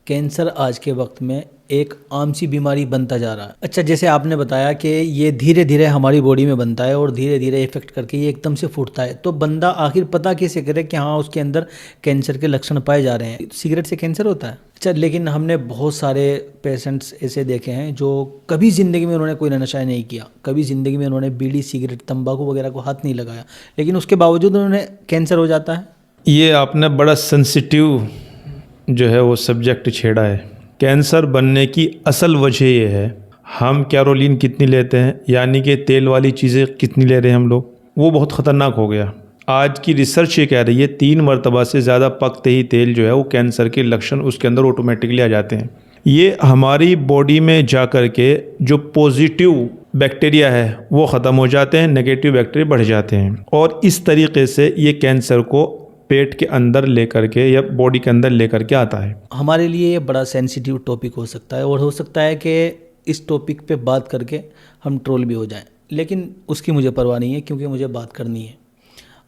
Cancer आज के वक्त में एक आम सी बीमारी बनता जा रहा है। अच्छा, जैसे आपने बताया कि ये धीरे धीरे हमारी बॉडी में बनता है और धीरे धीरे इफेक्ट करके ये एकदम से फूटता है, तो बंदा आखिर पता कैसे करे कि हाँ उसके अंदर कैंसर के लक्षण पाए जा रहे हैं? सिगरेट से कैंसर होता है? अच्छा, लेकिन हमने बहुत सारे पेशेंट्स ऐसे देखे हैं जो कभी ज़िंदगी में उन्होंने कोई नशा नहीं किया, कभी ज़िंदगी में उन्होंने बीड़ी सिगरेट तंबाकू वगैरह को हाथ नहीं लगाया, लेकिन उसके बावजूद उन्होंने कैंसर हो जाता है। ये आपने बड़ा सेंसिटिव जो है वो सब्जेक्ट छेड़ा है। कैंसर बनने की असल वजह ये है, हम कैरोलीन कितनी लेते हैं, यानी कि तेल वाली चीज़ें कितनी ले रहे हैं हम लोग, वो बहुत ख़तरनाक हो गया। आज की रिसर्च ये कह रही है 3 मरतबा से ज़्यादा पकते ही तेल जो है वो कैंसर के लक्षण उसके अंदर ऑटोमेटिकली आ जाते हैं। ये हमारी बॉडी में जा कर के जो पॉजिटिव बैक्टीरिया है वो ख़त्म हो जाते हैं, नेगेटिव बैक्टीरिया बढ़ जाते हैं, और इस तरीके से ये कैंसर को पेट के अंदर लेकर के या बॉडी के अंदर लेकर के आता है। हमारे लिए ये बड़ा सेंसिटिव टॉपिक हो सकता है, और हो सकता है कि इस टॉपिक पे बात करके हम ट्रोल भी हो जाएं, लेकिन उसकी मुझे परवाह नहीं है, क्योंकि मुझे बात करनी है।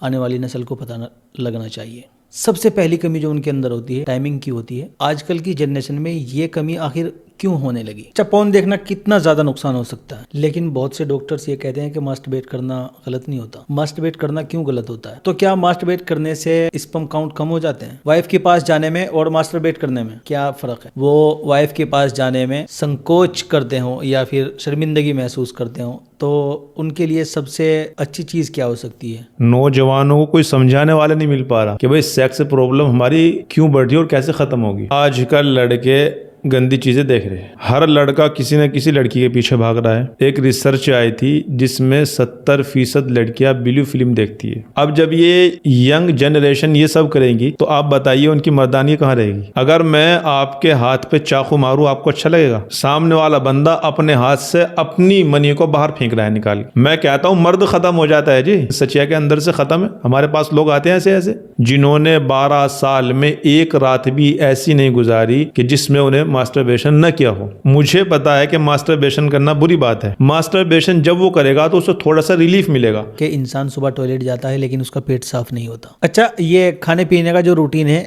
आने वाली नस्ल को पता लगना चाहिए। सबसे पहली कमी जो उनके अंदर होती है, टाइमिंग की होती है। आजकल की जनरेशन में ये कमी आखिर क्यों होने लगी? अच्छा, पोर्न देखना कितना ज़्यादा नुकसान हो सकता है, लेकिन बहुत से डॉक्टर्स ये कहते हैं कि मास्टरबेट करना गलत नहीं होता। मास्टरबेट करना क्यों गलत होता है? तो क्या मास्टरबेट करने से स्पर्म काउंट कम हो जाते हैं? वाइफ के पास जाने में और मास्टरबेट करने में क्या फ़र्क है? वो वाइफ के पास जाने में संकोच करते हो या फिर शर्मिंदगी महसूस करते हो, तो उनके लिए सबसे अच्छी चीज़ क्या हो सकती है? नौजवानों को कोई समझाने वाला नहीं मिल पा रहा कि भाई सेक्स प्रॉब्लम हमारी क्यों बढ़ रही है और कैसे ख़त्म होगी। आजकल लड़के गंदी चीज़ें देख रहे हैं, हर लड़का किसी न किसी लड़की के पीछे भाग रहा है। एक रिसर्च आई थी जिसमें 70% लड़कियां ब्लू फिल्म देखती है। अब जब ये यंग जनरेशन ये सब करेंगी तो आप बताइए उनकी मर्दानी कहाँ रहेगी? अगर मैं आपके हाथ पे चाकू मारूं, आपको अच्छा लगेगा? सामने वाला बंदा अपने हाथ से अपनी मनी को बाहर फेंक रहा है निकाल के। मैं कहता हूँ मर्द खत्म हो जाता है जी, सचिया के अंदर से खत्म है। हमारे पास लोग आते हैं ऐसे ऐसे जिन्होंने 12 साल में एक रात भी ऐसी नहीं गुजारी कि जिसमें उन्हें मास्टरबेशन न किया हो। मुझे पता है कि मास्टरबेशन करना बुरी बात है। मास्टरबेशन जब वो करेगा तो उसे थोड़ा सा रिलीफ मिलेगा। कि इंसान सुबह टॉयलेट जाता है लेकिन उसका पेट साफ नहीं होता। अच्छा, ये खाने पीने का जो रूटीन है,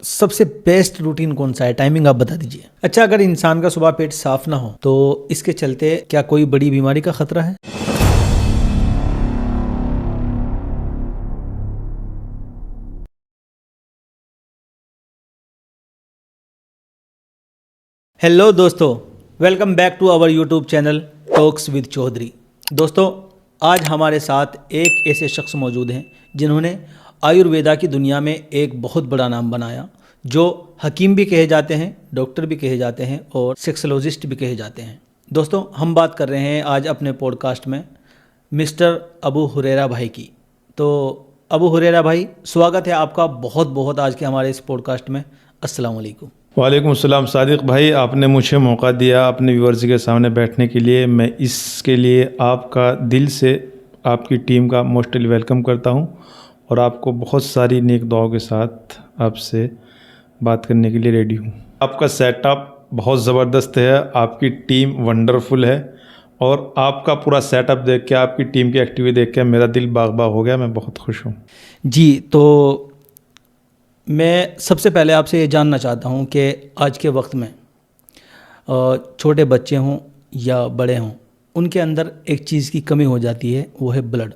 सबसे बेस्ट रूटीन कौन सा है? टाइमिंग आप बता दीजिए। अच्छा, अगर इंसान का सुबह पेट साफ ना हो तो इसके चलते क्या कोई बड़ी बीमारी का खतरा है? हेलो दोस्तों, welcome back to our YouTube channel talks with Chaudhary. दोस्तों, आज हमारे साथ एक ऐसे शख्स मौजूद हैं जिन्होंने आयुर्वेदा की दुनिया में एक बहुत बड़ा नाम बनाया, जो हकीम भी कहे जाते हैं, डॉक्टर भी कहे जाते हैं और सेक्सोलॉजिस्ट भी कहे जाते हैं। दोस्तों, हम बात कर रहे हैं आज अपने पॉडकास्ट में मिस्टर अबू हुरैरा भाई की। तो अबू हुरैरा भाई, स्वागत है आपका बहुत बहुत आज के हमारे इस पॉडकास्ट में। अस्सलाम वालेकुम। वालेकुम अस्सलाम सादिक भाई, आपने मुझे मौका दिया अपने व्यूअर्स के सामने बैठने के लिए। मैं इसके लिए आपका दिल से आपकी टीम का मोस्टली वेलकम करता हूं और आपको बहुत सारी नेक दुआओं के साथ आपसे बात करने के लिए रेडी हूं। आपका सेटअप बहुत ज़बरदस्त है, आपकी टीम वंडरफुल है, और आपका पूरा सेटअप देख के, आपकी टीम की एक्टिविटी देख के मेरा दिल बाग बाग हो गया। मैं बहुत खुश हूँ जी। तो मैं सबसे पहले आपसे ये जानना चाहता हूँ कि आज के वक्त में छोटे बच्चे हों या बड़े हों, उनके अंदर एक चीज़ की कमी हो जाती है, वो है ब्लड।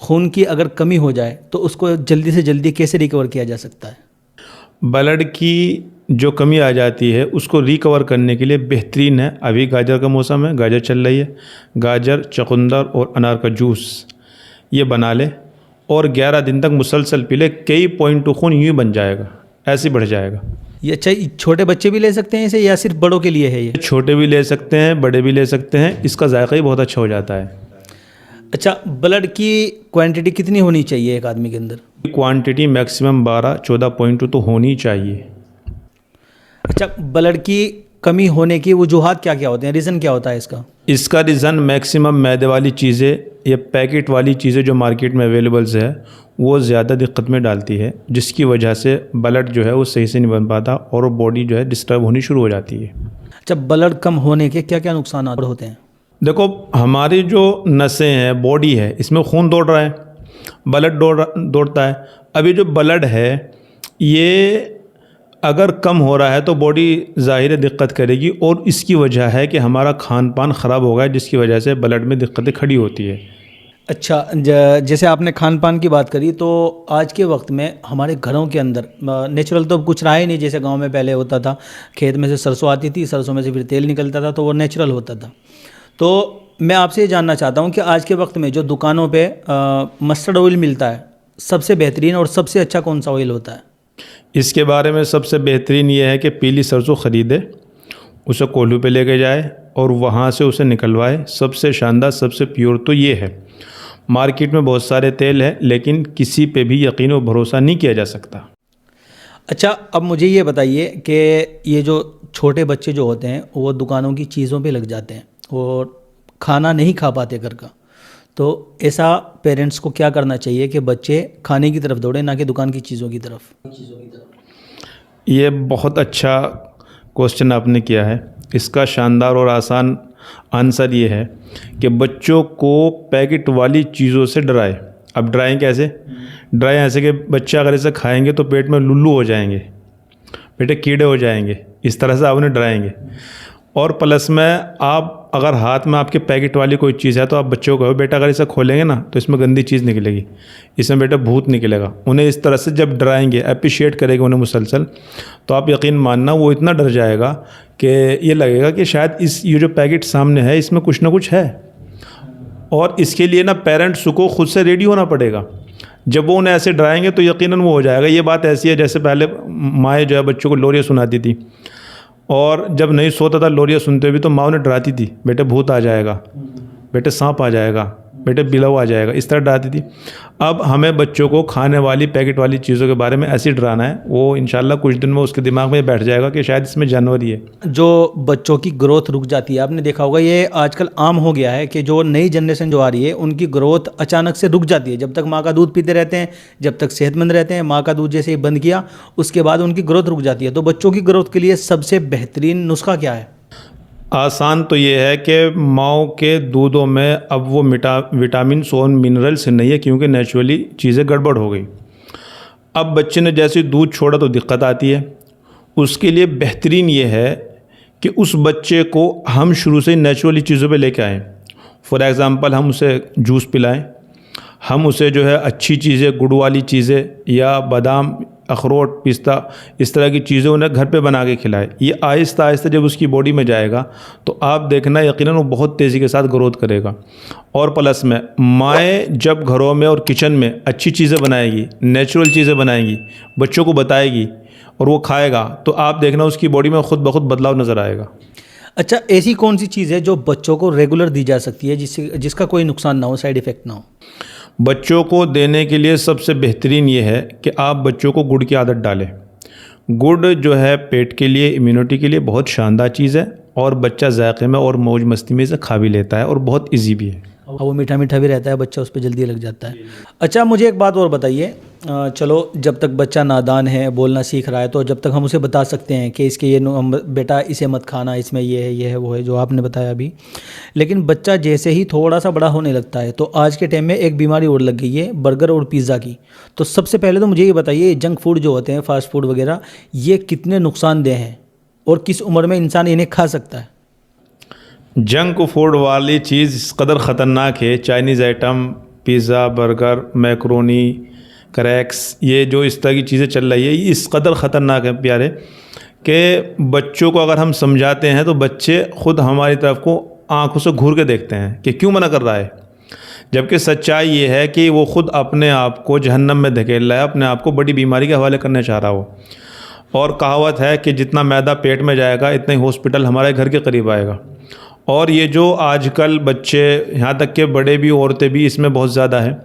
खून की अगर कमी हो जाए तो उसको जल्दी से जल्दी कैसे रिकवर किया जा सकता है? ब्लड की जो कमी आ जाती है उसको रिकवर करने के लिए बेहतरीन है, अभी गाजर का मौसम है, गाजर चल रही है, गाजर, चुकंदर और अनार का जूस ये बना ले और 11 दिन तक मुसलसल पी ले। कई पॉइंट खून यूँ ही बन जाएगा, ऐसे बढ़ जाएगा। ये अच्छा, छोटे बच्चे भी ले सकते हैं इसे या सिर्फ बड़ों के लिए है ये? छोटे भी ले सकते हैं, बड़े भी ले सकते हैं, इसका जायका ही बहुत अच्छा हो जाता है। अच्छा, ब्लड की क्वांटिटी कितनी होनी चाहिए एक आदमी के अंदर? क्वांटिटी मैक्सिमम 12-14 पॉइंट तो होनी चाहिए। अच्छा, ब्लड की कमी होने की वजूहात क्या क्या होते हैं, रीज़न क्या होता है इसका? इसका रीज़न मैक्सिमम मैदे वाली चीज़ें या पैकेट वाली चीज़ें जो मार्केट में अवेलेबल्स है वो ज़्यादा दिक्कत में डालती है, जिसकी वजह से ब्लड जो है वो सही से नहीं बन पाता और वो बॉडी जो है डिस्टर्ब होनी शुरू हो जाती है। अच्छा, ब्लड कम होने के क्या क्या नुकसान होते हैं? देखो, हमारी जो नसें हैं, बॉडी है, इसमें खून दौड़ रहा है, ब्लड दौड़ता है। अभी जो ब्लड है ये अगर कम हो रहा है तो बॉडी ज़ाहिर दिक्कत करेगी, और इसकी वजह है कि हमारा खान पान ख़राब हो गया है, जिसकी वजह से ब्लड में दिक्कतें खड़ी होती है। अच्छा, जैसे आपने खान पान की बात करी, तो आज के वक्त में हमारे घरों के अंदर नेचुरल तो अब कुछ रहा ही नहीं। जैसे गांव में पहले होता था, खेत में से सरसों आती थी, सरसों में से फिर तेल निकलता था, तो वो नेचुरल होता था। तो मैं आपसे ये जानना चाहता हूँ कि आज के वक्त में जो दुकानों पे मस्टर्ड ऑयल मिलता है, सबसे बेहतरीन और सबसे अच्छा कौन सा ऑयल होता है? इसके बारे में सबसे बेहतरीन ये है कि पीली सरसों ख़रीदे, उसे कोल्हू पे लेके जाए और वहाँ से उसे निकलवाए। सबसे शानदार, सबसे प्योर तो ये है। मार्केट में बहुत सारे तेल है, लेकिन किसी पे भी यकीन और भरोसा नहीं किया जा सकता। अच्छा, अब मुझे ये बताइए कि ये जो छोटे बच्चे जो होते हैं वो दुकानों की चीज़ों पे लग जाते हैं और खाना नहीं खा पाते घर का, तो ऐसा पेरेंट्स को क्या करना चाहिए कि बच्चे खाने की तरफ दौड़े, ना कि दुकान की चीज़ों की तरफ? ये बहुत अच्छा क्वेश्चन आपने किया है। इसका शानदार और आसान आंसर ये है कि बच्चों को पैकेट वाली चीज़ों से डराएं। अब डराएं कैसे? डराएं ऐसे कि बच्चे अगर इसे खाएंगे तो पेट में लुल्लू हो जाएंगे, पेटे कीड़े हो जाएंगे, इस तरह से आप उन्हें डराएंगे। और प्लस में आप अगर हाथ में आपके पैकेट वाली कोई चीज़ है तो आप बच्चों को कहो बेटा अगर इसे खोलेंगे ना तो इसमें गंदी चीज़ निकलेगी, इसमें बेटा भूत निकलेगा। उन्हें इस तरह से जब डराएंगे, अप्रिशिएट करेंगे उन्हें मुसलसल, तो आप यकीन मानना वो इतना डर जाएगा कि ये लगेगा कि शायद ये जो पैकेट सामने है इसमें कुछ ना कुछ है। और इसके लिए ना पेरेंट्स को खुद से रेडी होना पड़ेगा। जब वो उन्हें ऐसे डराएंगे तो यकीनन वो हो जाएगा। ये बात ऐसी है जैसे पहले माएँ जो है बच्चों को लोरियाँ सुनाती थी, और जब नहीं सोता था लोरियाँ सुनते हुए तो माँ उन्हें डराती थी, बेटे भूत आ जाएगा, बेटे सांप आ जाएगा, बेटे बिलव आ जाएगा, इस तरह डराती थी। अब हमें बच्चों को खाने वाली पैकेट वाली चीज़ों के बारे में ऐसे ही डराना है, वो इंशाल्लाह कुछ दिन में उसके दिमाग में बैठ जाएगा कि शायद इसमें जानवर ही है। जो बच्चों की ग्रोथ रुक जाती है, आपने देखा होगा ये आजकल आम हो गया है कि जो नई जनरेशन जो आ रही है उनकी ग्रोथ अचानक से रुक जाती है। जब तक माँ का दूध पीते रहते हैं, जब तक सेहतमंद रहते हैं, माँ का दूध जैसे ही बंद किया उसके बाद उनकी ग्रोथ रुक जाती है। तो बच्चों की ग्रोथ के लिए सबसे बेहतरीन नुस्खा क्या है? आसान तो ये है कि माओ के दूधों में अब वो विटामिन और मिनरल्स नहीं है, क्योंकि नेचुरली चीज़ें गड़बड़ हो गई। अब बच्चे ने जैसे दूध छोड़ा तो दिक्कत आती है। उसके लिए बेहतरीन ये है कि उस बच्चे को हम शुरू से ही नेचुरली चीज़ों पे लेके आएँ। फॉर एग्ज़ाम्पल हम उसे जूस पिलाएं, हम उसे जो है अच्छी चीज़ें, गुड़ वाली चीज़ें या बादाम, अखरोट, पिस्ता, इस तरह की चीज़ें उन्हें घर पे बना के खिलाएं। ये आहिस्ता आहिस्ता जब उसकी बॉडी में जाएगा तो आप देखना यकीनन वो बहुत तेज़ी के साथ ग्रोथ करेगा। और प्लस में माएँ जब घरों में और किचन में अच्छी चीज़ें बनाएगी, नेचुरल चीज़ें बनाएंगी, बच्चों को बताएगी और वो खाएगा, तो आप देखना उसकी बॉडी में खुद ब खुद बदलाव नज़र आएगा। अच्छा, ऐसी कौन सी चीज़ है जो बच्चों को रेगुलर दी जा सकती है जिसका कोई नुकसान ना हो, साइड इफ़ेक्ट ना हो? बच्चों को देने के लिए सबसे बेहतरीन ये है कि आप बच्चों को गुड़ की आदत डालें। गुड़ जो है पेट के लिए, इम्यूनिटी के लिए बहुत शानदार चीज़ है, और बच्चा जायके में और मौज मस्ती में इसे खा भी लेता है और बहुत इजी भी है। वो मीठा मीठा भी रहता है, बच्चा उस पर जल्दी लग जाता है। अच्छा, मुझे एक बात और बताइए, चलो जब तक बच्चा नादान है, बोलना सीख रहा है, तो जब तक हम उसे बता सकते हैं कि इसके ये बेटा इसे मत खाना, इसमें ये है वो है जो आपने बताया अभी। लेकिन बच्चा जैसे ही थोड़ा सा बड़ा होने लगता है तो आज के टाइम में एक बीमारी और लग गई है, बर्गर और पिज़्ज़ा की। तो सबसे पहले तो मुझे ये बताइए, जंक फूड जो होते हैं, फास्ट फूड वगैरह, ये कितने नुकसानदेह हैं और किस उम्र में इंसान इन्हें खा सकता है? जंक फूड वाली चीज़ इस कदर ख़तरनाक है, Chinese item, pizza, burger, macaroni, cracks, ये जो इस तरह की चीज़ें चल रही है, ये इस कदर ख़तरनाक है प्यारे कि बच्चों को अगर हम समझाते हैं तो बच्चे खुद हमारी तरफ को आंखों से घूर के देखते हैं कि क्यों मना कर रहा है। जबकि सच्चाई ये है कि वो खुद अपने आप को जहन्नम में धकेल रहा है, अपने आप को बड़ी बीमारी के हवाले करने चाह रहा हो। और कहावत है कि जितना मैदा पेट में जाएगा इतना ही हॉस्पिटल हमारे घर के करीब आएगा। और ये जो आजकल बच्चे, यहाँ तक के बड़े भी, औरतें भी, इसमें बहुत ज़्यादा है।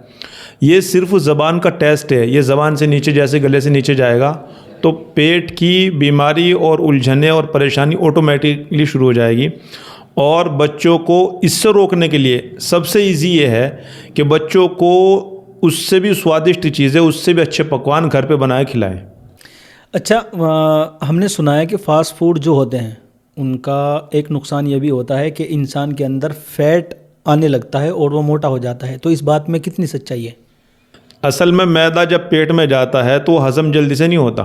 ये सिर्फ ज़बान का टेस्ट है। ये ज़बान से नीचे जैसे गले से नीचे जाएगा तो पेट की बीमारी और उलझने और परेशानी ऑटोमेटिकली शुरू हो जाएगी। और बच्चों को इससे रोकने के लिए सबसे इजी ये है कि बच्चों को उससे भी स्वादिष्ट चीज़ें, उससे भी अच्छे पकवान घर पे बनाए खिलाएं। अच्छा, हमने सुना है कि फ़ास्ट फूड जो होते हैं उनका एक नुकसान ये भी होता है कि इंसान के अंदर फैट आने लगता है और वो मोटा हो जाता है। तो इस बात में कितनी सच्चाई है? असल में मैदा जब पेट में जाता है तो हज़म जल्दी से नहीं होता।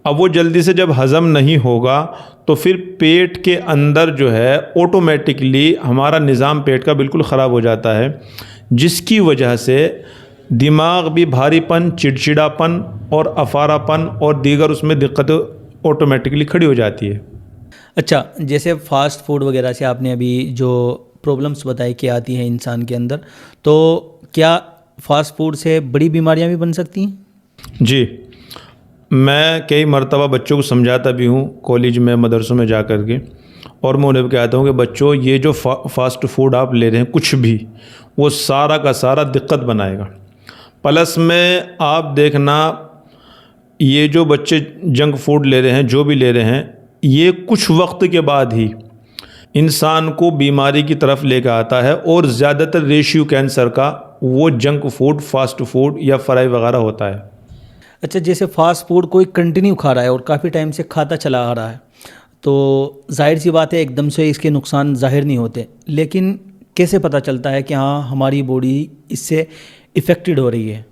अब वो जल्दी से जब हज़म नहीं होगा तो फिर पेट के अंदर जो है ऑटोमेटिकली हमारा निज़ाम पेट का बिल्कुल ख़राब हो जाता है, जिसकी वजह से दिमाग भी भारीपन, चिड़चिड़ापन और अफारापन और दीगर उसमें दिक्कतें ऑटोमेटिकली खड़ी हो जाती है। अच्छा, जैसे फास्ट फूड वगैरह से आपने अभी जो प्रॉब्लम्स बताई कि आती हैं इंसान के अंदर, तो क्या फास्ट फूड से बड़ी बीमारियां भी बन सकती हैं? जी, मैं कई मरतबा बच्चों को समझाता भी हूँ कॉलेज में, मदरसों में जा कर के, और मैं उन्हें भी कहता हूँ कि बच्चों ये जो फास्ट फूड आप ले रहे हैं कुछ भी, वो सारा का सारा दिक्कत बनाएगा। प्लस में आप देखना ये जो बच्चे जंक फूड ले रहे हैं, जो भी ले रहे हैं, ये कुछ वक्त के बाद ही इंसान को बीमारी की तरफ लेकर आता है, और ज़्यादातर रेशियो कैंसर का वो जंक फूड, फास्ट फूड या फ्राई वगैरह होता है। अच्छा, जैसे फास्ट फूड कोई कंटिन्यू खा रहा है और काफ़ी टाइम से खाता चला आ रहा है, तो जाहिर सी बात है एकदम से इसके नुकसान ज़ाहिर नहीं होते, लेकिन कैसे पता चलता है कि हाँ हमारी बॉडी इससे इफ़ेक्टेड हो रही है?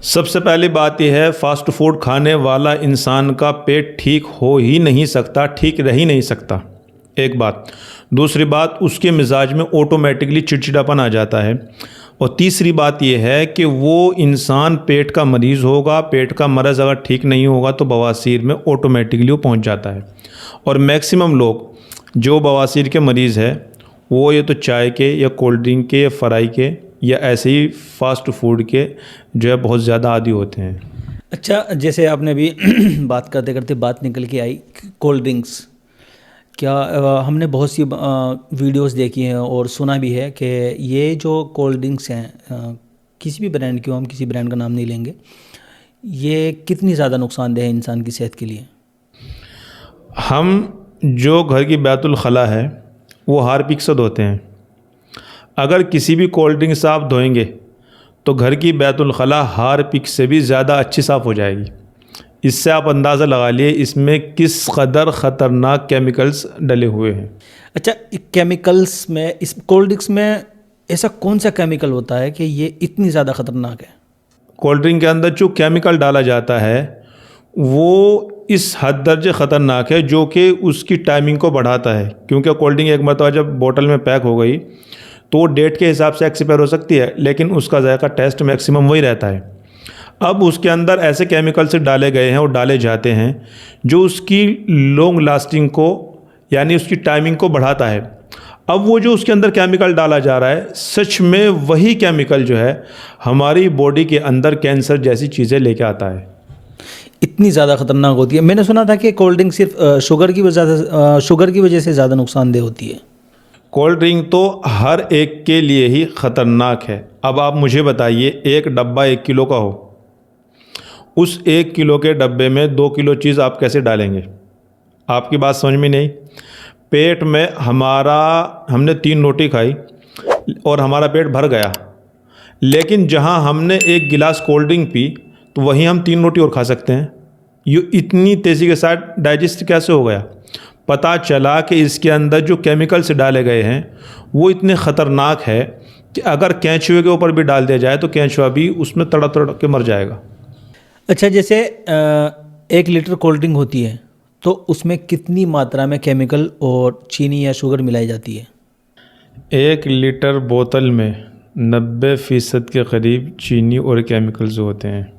सबसे पहली बात यह है, फास्ट फूड खाने वाला इंसान का पेट ठीक हो ही नहीं सकता, ठीक रह ही नहीं सकता, एक बात। दूसरी बात, उसके मिजाज में ऑटोमेटिकली चिड़चिड़ापन आ जाता है। और तीसरी बात यह है कि वो इंसान पेट का मरीज़ होगा, पेट का मरज़ अगर ठीक नहीं होगा तो बवासीर में ऑटोमेटिकली वो पहुंच जाता है। और मैक्सिमम लोग जो बवासीर के मरीज़ है वो ये तो चाय के या कोल्ड ड्रिंक के या फ्राई के या ऐसे ही फास्ट फूड के जो है बहुत ज़्यादा आदी होते हैं। अच्छा, जैसे आपने अभी बात करते करते बात निकल के आई कोल्ड ड्रिंक्स, क्या हमने बहुत सी वीडियोस देखी हैं और सुना भी है कि ये जो कोल्ड ड्रिंक्स हैं, किसी भी ब्रांड की हो, हम किसी ब्रांड का नाम नहीं लेंगे, ये कितनी ज़्यादा नुकसानदेह है इंसान की सेहत के लिए? हम जो घर की बैतुल खला है वो हार्पिक से धोते हैं। अगर किसी भी कोल्ड ड्रिंक से आप धोएंगे तो घर की बैतुल खला हार्पिक से भी ज़्यादा अच्छी साफ़ हो जाएगी। इससे आप अंदाज़ा लगा लिए इसमें किस कदर ख़तरनाक केमिकल्स डले हुए हैं। अच्छा, केमिकल्स में, इस कोल्ड ड्रिंक्स में ऐसा कौन सा केमिकल होता है कि ये इतनी ज़्यादा ख़तरनाक है? कोल्ड ड्रिंक के अंदर जो केमिकल डाला जाता है वो इस हद दर्जे ख़तरनाक है जो कि उसकी टाइमिंग को बढ़ाता है। क्योंकि कोल्ड ड्रिंक एक मरतबा जब बोतल में पैक हो गई तो वो डेट के हिसाब से एक्सपायर हो सकती है, लेकिन उसका जायका टेस्ट मैक्सिमम वही रहता है। अब उसके अंदर ऐसे केमिकल से डाले गए हैं और डाले जाते हैं जो उसकी लॉन्ग लास्टिंग को, यानी उसकी टाइमिंग को बढ़ाता है। अब वो जो उसके अंदर केमिकल डाला जा रहा है, सच में वही केमिकल जो है हमारी बॉडी के अंदर कैंसर जैसी चीज़ें लेके आता है। इतनी ज़्यादा ख़तरनाक होती है? मैंने सुना था कि कोल्ड ड्रिंक सिर्फ शुगर की वजह से ज़्यादा नुकसानदेह होती है। कोल्ड ड्रिंक तो हर एक के लिए ही ख़तरनाक है। अब आप मुझे बताइए, एक डब्बा 1 किलो का हो, उस 1 किलो के डब्बे में 2 किलो चीज़ आप कैसे डालेंगे? आपकी बात समझ में नहीं। पेट में हमने 3 रोटी खाई और हमारा पेट भर गया, लेकिन जहां हमने 1 गिलास कोल्ड ड्रिंक पी तो वहीं हम 3 रोटी और खा सकते हैं। ये इतनी तेज़ी के साथ डाइजेस्ट कैसे हो गया? पता चला कि इसके अंदर जो केमिकल्स डाले गए हैं वो इतने ख़तरनाक है कि अगर केंचुए के ऊपर भी डाल दिया जाए तो केंचुआ भी उसमें तड़प के मर जाएगा। अच्छा, जैसे 1 लीटर कोल्ड ड्रिंक होती है तो उसमें कितनी मात्रा में केमिकल और चीनी या शुगर मिलाई जाती है? 1 लीटर बोतल में 90% के करीब चीनी और केमिकल्स होते हैं।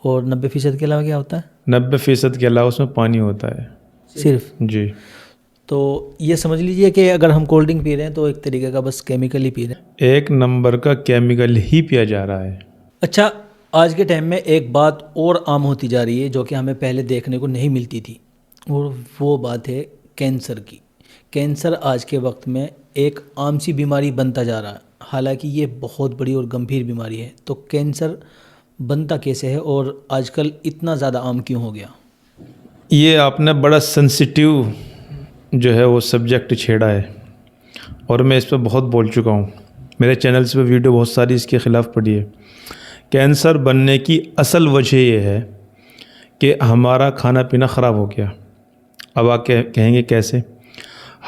और 90% के अलावा क्या होता है? 90% के अलावा उसमें पानी होता है सिर्फ? जी। तो ये समझ लीजिए कि अगर हम कोल्ड ड्रिंक पी रहे हैं तो एक तरीके का बस केमिकल ही पी रहे हैं। 1 नंबर का केमिकल ही पिया जा रहा है। अच्छा, आज के टाइम में एक बात और आम होती जा रही है जो कि हमें पहले देखने को नहीं मिलती थी, और वो बात है कैंसर की। कैंसर आज के वक्त में एक आम सी बीमारी बनता जा रहा है, हालांकि ये बहुत बड़ी और गंभीर बीमारी है। तो कैंसर बनता कैसे है और आजकल इतना ज़्यादा आम क्यों हो गया? ये आपने बड़ा सेंसिटिव जो है वो सब्जेक्ट छेड़ा है, और मैं इस पर बहुत बोल चुका हूँ। मेरे चैनल्स पे वीडियो बहुत सारी इसके ख़िलाफ़ पड़ी है। कैंसर बनने की असल वजह ये है कि हमारा खाना पीना ख़राब हो गया। अब आप कहेंगे कैसे?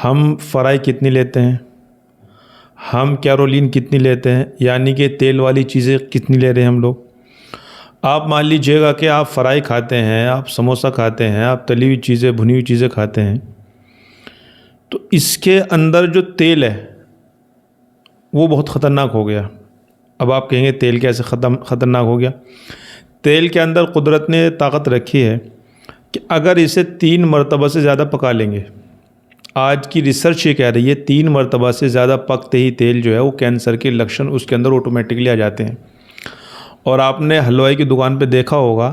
हम फ्राई कितनी लेते हैं, हम कैरोलीन कितनी लेते हैं, यानी कि तेल वाली चीज़ें कितनी ले रहे हैं हम लोग। आप मान लीजिएगा कि आप फ्राई खाते हैं, आप समोसा खाते हैं, आप तली हुई चीज़ें, भुनी हुई चीज़ें खाते हैं, तो इसके अंदर जो तेल है वो बहुत ख़तरनाक हो गया। अब आप कहेंगे तेल कैसे ख़तरनाक हो गया? तेल के अंदर कुदरत ने ताकत रखी है कि अगर इसे 3 मरतबा से ज़्यादा पका लेंगे, आज की रिसर्च ये कह रही है 3 मरतबा से ज़्यादा पकते ही तेल जो है वो कैंसर के लक्षण उसके अंदर ऑटोमेटिकली आ जाते हैं। और आपने हलवाई की दुकान पे देखा होगा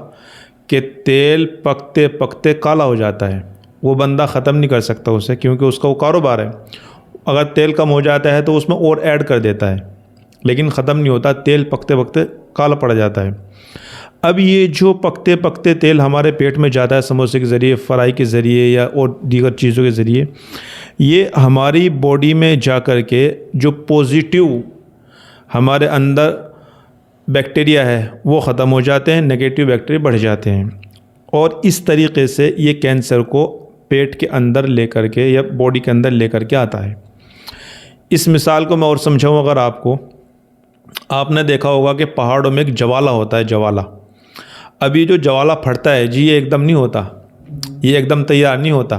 कि तेल पकते पकते काला हो जाता है, वो बंदा ख़त्म नहीं कर सकता उसे, क्योंकि उसका वो कारोबार है। अगर तेल कम हो जाता है तो उसमें और ऐड कर देता है, लेकिन ख़त्म नहीं होता, तेल पकते पकते काला पड़ जाता है। अब ये जो पकते पकते तेल हमारे पेट में जाता है समोसे के ज़रिए, फ्राई के ज़रिए या और दीगर चीज़ों के ज़रिए, ये हमारी बॉडी में जा कर के जो पॉजिटिव हमारे अंदर बैक्टीरिया है वो ख़त्म हो जाते हैं, नेगेटिव बैक्टीरिया बढ़ जाते हैं, और इस तरीक़े से ये कैंसर को पेट के अंदर लेकर के या बॉडी के अंदर लेकर के आता है। इस मिसाल को मैं और समझाऊँ अगर आपको, आपने देखा होगा कि पहाड़ों में एक ज्वाला होता है, ज्वाला। अब ये जो ज्वाला फटता है जी, ये एकदम नहीं होता, ये एकदम तैयार नहीं होता,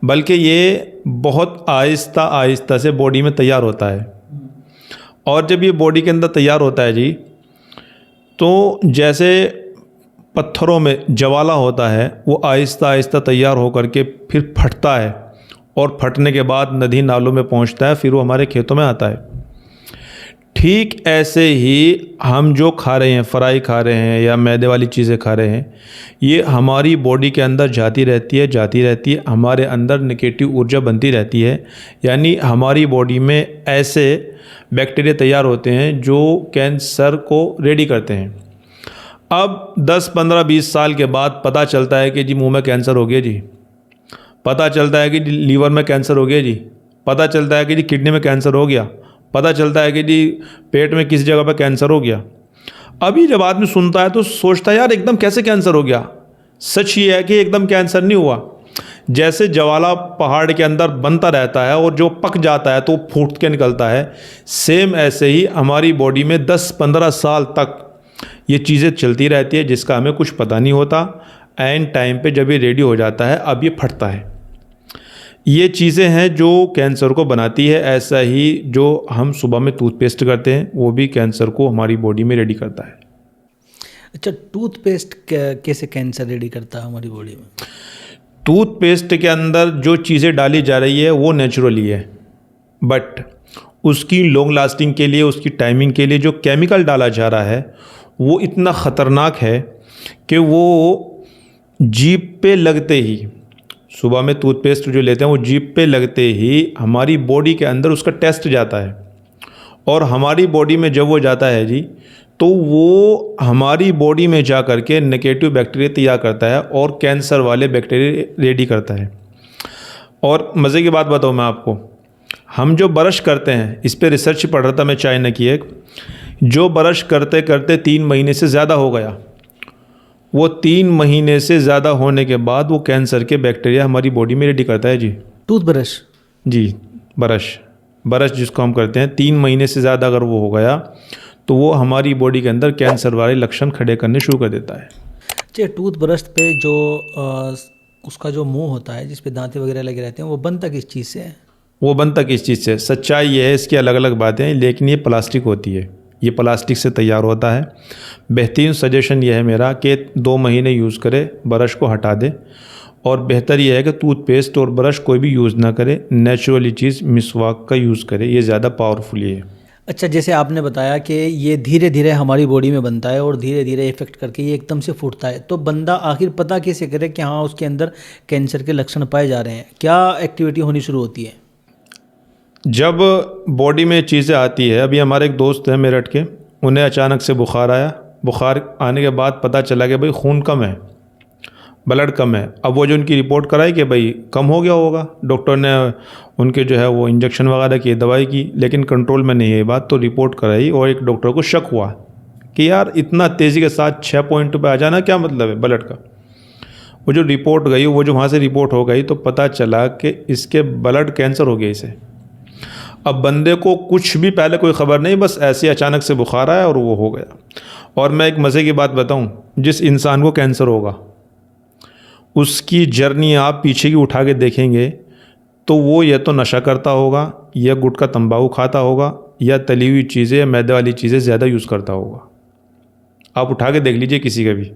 बल्कि ये बहुत आहिस्ता आहिस्ता से बॉडी में तैयार होता है। और जब ये बॉडी के अंदर तैयार होता है जी, तो जैसे पत्थरों में ज्वाला होता है, वो आहिस्ता आहिस्ता तैयार होकर के फिर फटता है, और फटने के बाद नदी नालों में पहुंचता है, फिर वो हमारे खेतों में आता है। ठीक ऐसे ही हम जो खा रहे हैं, फ्राई खा रहे हैं या मैदे वाली चीज़ें खा रहे हैं, ये हमारी बॉडी के अंदर जाती रहती है, हमारे अंदर नेगेटिव ऊर्जा बनती रहती है। यानी हमारी बॉडी में ऐसे बैक्टीरिया तैयार होते हैं जो कैंसर को रेडी करते हैं। अब 10, 15, 20 साल के बाद पता चलता है कि जी मुंह में कैंसर हो गया जी, पता चलता है कि जी लीवर में कैंसर हो गया जी, पता चलता है कि जी किडनी में कैंसर हो गया, पता चलता है कि जी पेट में किस जगह पर कैंसर हो गया। अभी जब आदमी सुनता है तो सोचता है यार एकदम कैसे कैंसर हो गया। सच ये है कि एकदम कैंसर नहीं हुआ। जैसे ज्वाला पहाड़ के अंदर बनता रहता है और जो पक जाता है तो फूट के निकलता है, सेम ऐसे ही हमारी बॉडी में 10-15 साल तक ये चीज़ें चलती रहती है, जिसका हमें कुछ पता नहीं होता। एंड टाइम पे जब ये रेडी हो जाता है, अब ये फटता है। ये चीज़ें हैं जो कैंसर को बनाती है। ऐसा ही जो हम सुबह में टूथपेस्ट करते हैं, वो भी कैंसर को हमारी बॉडी में रेडी करता है। अच्छा, टूथपेस्ट कैसे कैंसर रेडी करता है हमारी बॉडी में? टूथपेस्ट के अंदर जो चीज़ें डाली जा रही है वो नेचुरली है, बट उसकी लॉन्ग लास्टिंग के लिए, उसकी टाइमिंग के लिए जो केमिकल डाला जा रहा है वो इतना ख़तरनाक है कि वो जीभ पे लगते ही, सुबह में टूथपेस्ट जो लेते हैं वो जीभ पे लगते ही हमारी बॉडी के अंदर उसका टेस्ट जाता है, और हमारी बॉडी में जब वो जाता है जी, तो वो हमारी बॉडी में जा कर के नेगेटिव बैक्टीरिया तैयार करता है और कैंसर वाले बैक्टीरिया रेडी करता है। और मज़े की बात बताऊँ मैं आपको, हम जो ब्रश करते हैं, इस पे रिसर्च पढ़ रहा था मैं चाइना की एक, जो ब्रश करते करते 3 महीने से ज़्यादा हो गया, वो 3 महीने से ज़्यादा होने के बाद वो कैंसर के बैक्टीरिया हमारी बॉडी में रेडी करता है जी। टूथब्रश? जी, ब्रश जिसको हम करते हैं, 3 महीने से ज़्यादा अगर वो हो गया तो वो हमारी बॉडी के अंदर कैंसर वाले लक्षण खड़े करने शुरू कर देता है। अच्छा, टूथब्रश पे जो उसका जो मुंह होता है जिस पे दांतें वगैरह लगे रहते हैं, वो बनता किस चीज़ से है? वो बनता किस चीज़ से, सच्चाई ये है, इसकी अलग अलग बातें हैं, लेकिन ये प्लास्टिक होती है, ये प्लास्टिक से तैयार होता है। बेहतरीन सजेशन ये है मेरा कि 2 महीने यूज़ करे, ब्रश को हटा दे, और बेहतर ये है कि टूथपेस्ट और ब्रश कोई भी यूज़ ना करे, नेचुरली चीज़ मिसवाक का यूज़ करे, ये ज़्यादा पावरफुल है। अच्छा, जैसे आपने बताया कि ये धीरे धीरे हमारी बॉडी में बनता है और धीरे धीरे इफेक्ट करके ये एकदम से फूटता है, तो बंदा आखिर पता कैसे करे कि हाँ उसके अंदर कैंसर के लक्षण पाए जा रहे हैं? क्या एक्टिविटी होनी शुरू होती है? जब बॉडी में चीज़ें आती है, अभी हमारे एक दोस्त हैं मेरठ के, उन्हें अचानक से बुखार आया। बुखार आने के बाद पता चला कि भाई खून कम है, ब्लड कम है। अब वो जो उनकी रिपोर्ट कराई कि भाई कम हो गया होगा, डॉक्टर ने उनके जो है वो इंजेक्शन वगैरह की, दवाई की, लेकिन कंट्रोल में नहीं है ये बात, तो रिपोर्ट कराई और एक डॉक्टर को शक हुआ कि यार इतना तेज़ी के साथ 6 पॉइंट पे आ जाना क्या मतलब है ब्लड का। वो जो रिपोर्ट गई, वो जो वहाँ से रिपोर्ट हो गई, तो पता चला कि इसके ब्लड कैंसर हो गया इसे। अब बंदे को कुछ भी पहले कोई ख़बर नहीं, बस ऐसे अचानक से बुखार आया और वो हो गया। और मैं एक मज़े की बात बताऊं, जिस इंसान को कैंसर होगा उसकी जर्नी आप पीछे की उठा के देखेंगे तो वो या तो नशा करता होगा, या गुटखा तंबाकू खाता होगा, या तली हुई चीज़ें या मैदे वाली चीज़ें ज़्यादा यूज़ करता होगा। आप उठा के देख लीजिए किसी का भी।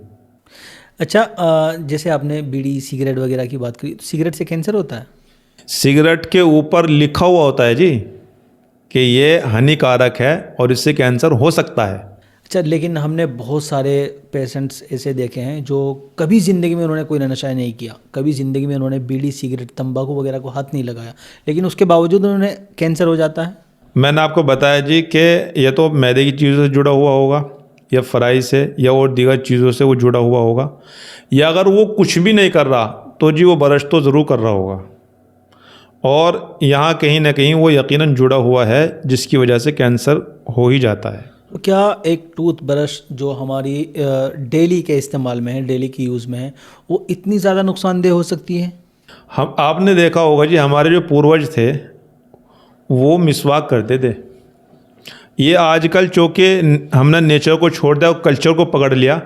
अच्छा, जैसे आपने बीड़ी सिगरेट वगैरह की बात करी, तो सिगरेट से कैंसर होता है? सिगरेट के ऊपर लिखा हुआ होता है जी कि ये हानिकारक है और इससे कैंसर हो सकता है। अच्छा, लेकिन हमने बहुत सारे पेशेंट्स ऐसे देखे हैं जो कभी ज़िंदगी में उन्होंने कोई नशा नहीं किया, कभी ज़िंदगी में उन्होंने बीड़ी सिगरेट तंबाकू वगैरह को हाथ नहीं लगाया, लेकिन उसके बावजूद उन्होंने कैंसर हो जाता है। मैंने आपको बताया जी कि ये तो मैदे की चीज़ों से जुड़ा हुआ होगा, या फ्राई से, या और दीगर चीज़ों से वो जुड़ा हुआ होगा, या अगर वो कुछ भी नहीं कर रहा तो जी वो ब्रश तो ज़रूर कर रहा होगा, और यहाँ कहीं ना कहीं वो यकीनन जुड़ा हुआ है जिसकी वजह से कैंसर हो ही जाता है। तो क्या एक टूथ ब्रश जो हमारी डेली के इस्तेमाल में है, डेली की यूज़ में है, वो इतनी ज़्यादा नुकसानदेह हो सकती है? आपने देखा होगा जी, हमारे जो पूर्वज थे वो मिसवाक करते थे। ये आजकल चूँकि हमने नेचर को छोड़ दिया और कल्चर को पकड़ लिया,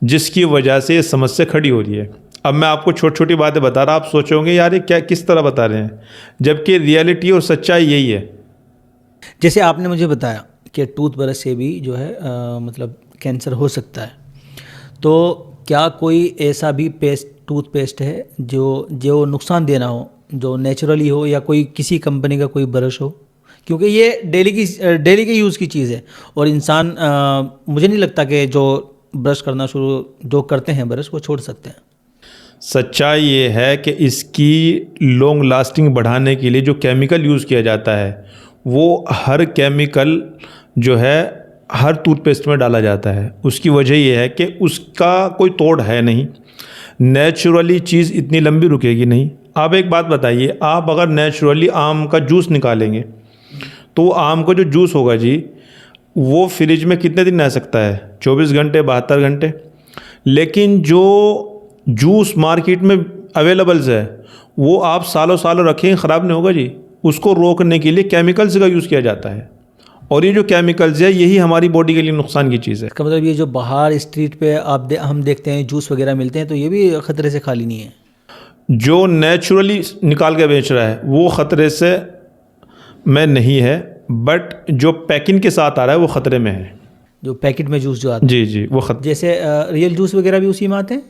जिसकी वजह से ये समस्या खड़ी हो रही है। अब मैं आपको छोटी छोटी बातें बता रहा, आप सोचोगे यार ये क्या किस तरह बता रहे हैं, जबकि रियलिटी और सच्चाई यही है। जैसे आपने मुझे बताया कि टूथ ब्रश से भी जो है मतलब कैंसर हो सकता है, तो क्या कोई ऐसा भी टूथपेस्ट है जो जो नुकसान देना हो, जो नेचुरली हो, या कोई किसी कंपनी का कोई ब्रश हो? क्योंकि ये डेली के यूज़ की चीज़ है, और इंसान मुझे नहीं लगता कि जो ब्रश करना शुरू जो करते हैं ब्रश वो छोड़ सकते हैं। सच्चाई ये है कि इसकी लॉन्ग लास्टिंग बढ़ाने के लिए जो केमिकल यूज़ किया जाता है वो हर केमिकल जो है हर टूथपेस्ट में डाला जाता है। उसकी वजह ये है कि उसका कोई तोड़ है नहीं, नेचुरली चीज़ इतनी लंबी रुकेगी नहीं। आप एक बात बताइए, आप अगर नेचुरली आम का जूस निकालेंगे तो आम का जो जूस होगा जी वो फ्रिज में कितने दिन रह सकता है? 24 घंटे, 72 घंटे। लेकिन जो जूस मार्केट में अवेलेबल्स है वो आप सालों सालों रखें, ख़राब नहीं होगा जी। उसको रोकने के लिए केमिकल्स का यूज़ किया जाता है, और ये जो केमिकल्स है यही हमारी बॉडी के लिए नुकसान की चीज़ है। इसका मतलब ये जो बाहर स्ट्रीट पे हम देखते हैं जूस वगैरह मिलते हैं, तो ये भी ख़तरे से खाली नहीं है? जो नेचुरली निकाल के बेच रहा है वो ख़तरे से में नहीं है, बट जो पैकिंग के साथ आ रहा है वो ख़तरे में है। जो पैकेट में जूस जो आता है, जी जी, वो जैसे रियल जूस वगैरह भी उसी में आते हैं?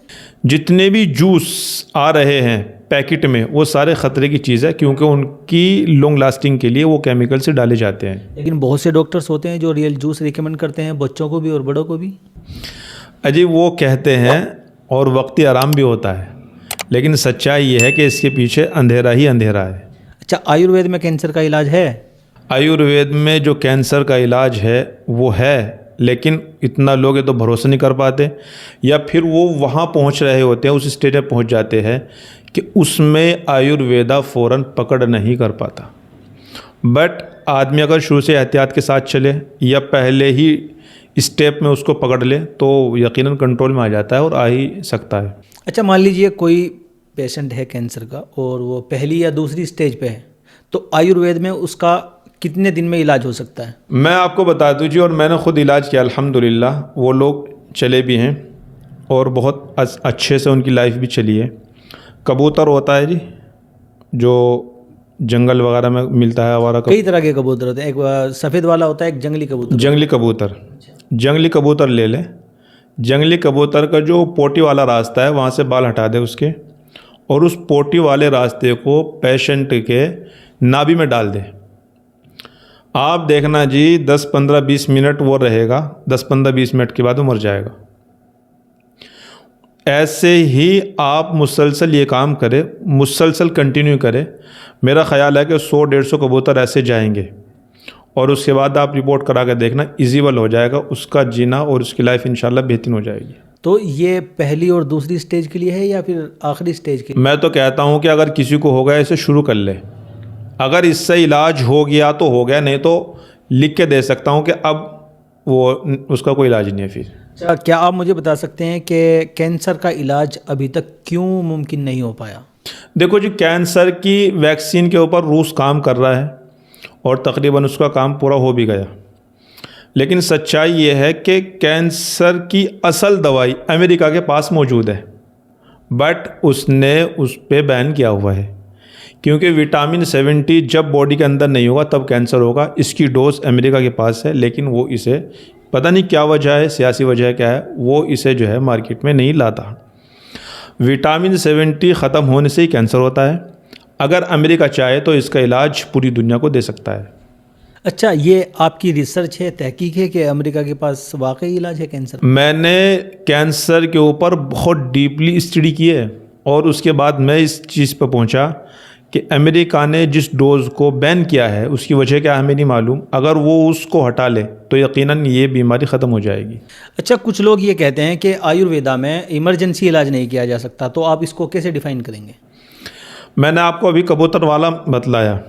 जितने भी जूस आ रहे हैं पैकेट में वो सारे ख़तरे की चीज़ है, क्योंकि उनकी लॉन्ग लास्टिंग के लिए वो केमिकल से डाले जाते हैं। लेकिन बहुत से डॉक्टर्स होते हैं जो रियल जूस रिकमेंड करते हैं बच्चों को भी और बड़ों को भी। अजी वो कहते हैं और वक्ती आराम भी होता है, लेकिन सच्चाई ये है कि इसके पीछे अंधेरा ही अंधेरा है। अच्छा, आयुर्वेद में कैंसर का इलाज है? आयुर्वेद में जो कैंसर का इलाज है वो है, लेकिन इतना लोग ये तो भरोसा नहीं कर पाते, या फिर वो वहाँ पहुँच रहे होते हैं, उस स्टेज में पहुँच जाते हैं कि उसमें आयुर्वेदा फ़ौरन पकड़ नहीं कर पाता। बट आदमी अगर शुरू से एहतियात के साथ चले या पहले ही स्टेप में उसको पकड़ ले तो यकीनन कंट्रोल में आ जाता है और आ ही सकता है। अच्छा, मान लीजिए कोई पेशेंट है कैंसर का और वो पहली या दूसरी स्टेज पे है, तो आयुर्वेद में उसका कितने दिन में इलाज हो सकता है? मैं आपको बता दूँ जी, और मैंने ख़ुद इलाज किया अल्हम्दुलिल्लाह, वो लोग चले भी हैं और बहुत अच्छे से उनकी लाइफ भी चली है। कबूतर होता है जी जो जंगल वगैरह में मिलता है, हमारा कई तरह के कबूतर होते हैं, एक सफ़ेद वाला होता है, एक जंगली कबूतर। जंगली कबूतर ले लें। जंगली कबूतर का जो पोटी वाला रास्ता है वहाँ से बाल हटा दे उसके, और उस पोटी वाले रास्ते को पेशेंट के नाभि में डाल दे। आप देखना जी 10-15-20 मिनट वो रहेगा, 10-15-20 मिनट के बाद वो मर जाएगा। ऐसे ही आप मुसलसल ये काम करें, मुसलसल कंटिन्यू करें, मेरा ख़्याल है कि 100-150 कबूतर ऐसे जाएंगे, और उसके बाद आप रिपोर्ट करा के देखना, इजीबल हो जाएगा उसका जीना और उसकी लाइफ इंशाल्लाह बेहतरीन हो जाएगी। तो ये पहली और दूसरी स्टेज के लिए है या फिर आखिरी स्टेज के लिए? मैं तो कहता हूँ कि अगर किसी को हो गया इसे शुरू कर ले, अगर इससे इलाज हो गया तो हो गया, नहीं तो लिख के दे सकता हूँ कि अब वो उसका कोई इलाज नहीं है। फिर अच्छा, क्या आप मुझे बता सकते हैं कि कैंसर का इलाज अभी तक क्यों मुमकिन नहीं हो पाया? देखो जी, कैंसर की वैक्सीन के ऊपर रूस काम कर रहा है और तकरीबन उसका काम पूरा हो भी गया। लेकिन सच्चाई ये है कि कैंसर की असल दवाई अमेरिका के पास मौजूद है, बट उसने उस पे बैन किया हुआ है, क्योंकि विटामिन 70 जब बॉडी के अंदर नहीं होगा तब कैंसर होगा। इसकी डोज अमेरिका के पास है, लेकिन वो इसे पता नहीं क्या वजह है, सियासी वजह क्या है, वो इसे जो है मार्केट में नहीं लाता। विटामिन 70 ख़त्म होने से ही कैंसर होता है। अगर अमेरिका चाहे तो इसका इलाज पूरी दुनिया को दे सकता है। अच्छा, ये आपकी रिसर्च है, तहकीक है कि अमेरिका के पास वाकई इलाज है कैंसर? मैंने कैंसर के ऊपर बहुत डीपली स्टडी की है और उसके बाद मैं इस चीज़ पर पहुंचा कि अमेरिका ने जिस डोज़ को बैन किया है उसकी वजह क्या है हमें नहीं मालूम। अगर वो उसको हटा ले तो यकीनन ये बीमारी ख़त्म हो जाएगी। अच्छा, कुछ लोग ये कहते हैं कि आयुर्वेदा में इमरजेंसी इलाज नहीं किया जा सकता, तो आप इसको कैसे डिफ़ाइन करेंगे? मैंने आपको अभी कबूतर वाला बतलाया,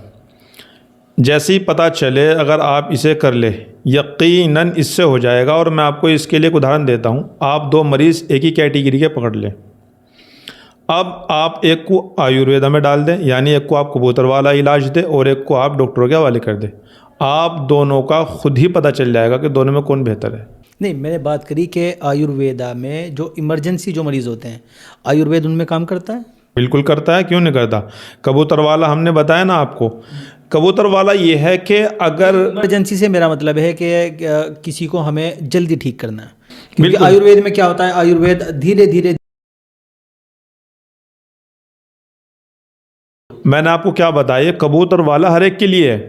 जैसे ही पता चले अगर आप इसे कर ले यकीनन इससे हो जाएगा। और मैं आपको इसके लिए एक उदाहरण देता हूँ। आप दो मरीज़ एक ही कैटेगरी के पकड़ लें, अब आप एक को आयुर्वेदा में डाल दें, यानी एक को आप कबूतर वाला इलाज दें और एक को आप डॉक्टरों के हवाले कर दें, आप दोनों का खुद ही पता चल जाएगा कि दोनों में कौन बेहतर है। नहीं, मैंने बात करी कि आयुर्वेदा में जो इमरजेंसी जो मरीज़ होते हैं, आयुर्वेद उनमें काम करता है? बिल्कुल करता है, क्यों नहीं करता। कबूतर वाला हमने बताया ना आपको, कबूतर वाला ये है कि अगर इमरजेंसी से मेरा मतलब है कि किसी को हमें जल्दी ठीक करना है, क्योंकि आयुर्वेद में क्या होता है, आयुर्वेद धीरे धीरे। मैंने आपको क्या बताया, कबूतर वाला हर एक के लिए है।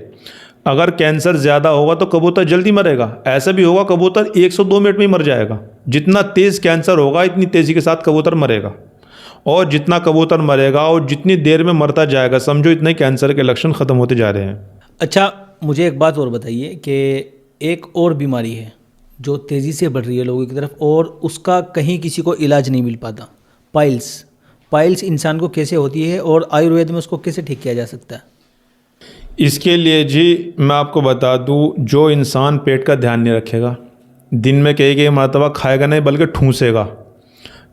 अगर कैंसर ज़्यादा होगा तो कबूतर जल्दी मरेगा, ऐसा भी होगा कबूतर 102 मिनट में ही मर जाएगा। जितना तेज़ कैंसर होगा इतनी तेज़ी के साथ कबूतर मरेगा, और जितना कबूतर मरेगा और जितनी देर में मरता जाएगा समझो इतने कैंसर के लक्षण ख़त्म होते जा रहे हैं। अच्छा, मुझे एक बात और बताइए कि एक और बीमारी है जो तेज़ी से बढ़ रही है लोगों की तरफ और उसका कहीं किसी को इलाज नहीं मिल पाता, पाइल्स। पाइल्स इंसान को कैसे होती है और आयुर्वेद में उसको कैसे ठीक किया जा सकता है? इसके लिए जी मैं आपको बता दूं, जो इंसान पेट का ध्यान नहीं रखेगा, दिन में कई मरतबा खाएगा नहीं बल्कि ठूंसेगा,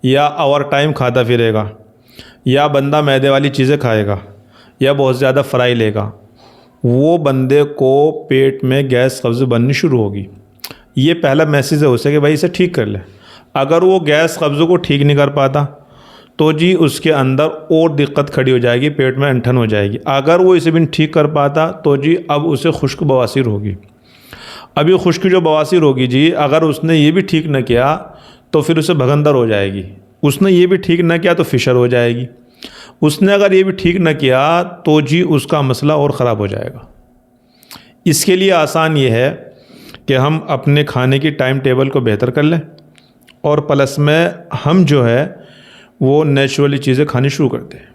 या ओवर टाइम खाता फिरेगा, या बंदा मैदे वाली चीज़ें खाएगा, या बहुत ज़्यादा फ्राई लेगा, वो बंदे को पेट में गैस कब्ज़ बननी शुरू होगी। ये पहला मैसेज है उसे कि भाई इसे ठीक कर ले। अगर वो गैस कब्ज़ को ठीक नहीं कर पाता तो जी उसके अंदर और दिक्कत खड़ी हो जाएगी, पेट में ऐंठन हो जाएगी। अगर वो इसे भी ठीक कर पाता तो जी अब उसे खुश्क बवासीर होगी। अब ये खुश्क जो बवासीर होगी जी, अगर उसने ये भी ठीक न किया तो फिर उसे भगंदर हो जाएगी। उसने ये भी ठीक न किया तो फिशर हो जाएगी। उसने अगर ये भी ठीक न किया तो जी उसका मसला और ख़राब हो जाएगा। इसके लिए आसान ये है कि हम अपने खाने की टाइम टेबल को बेहतर कर लें और प्लस में हम जो है वो नेचुरली चीज़ें खानी शुरू करते हैं।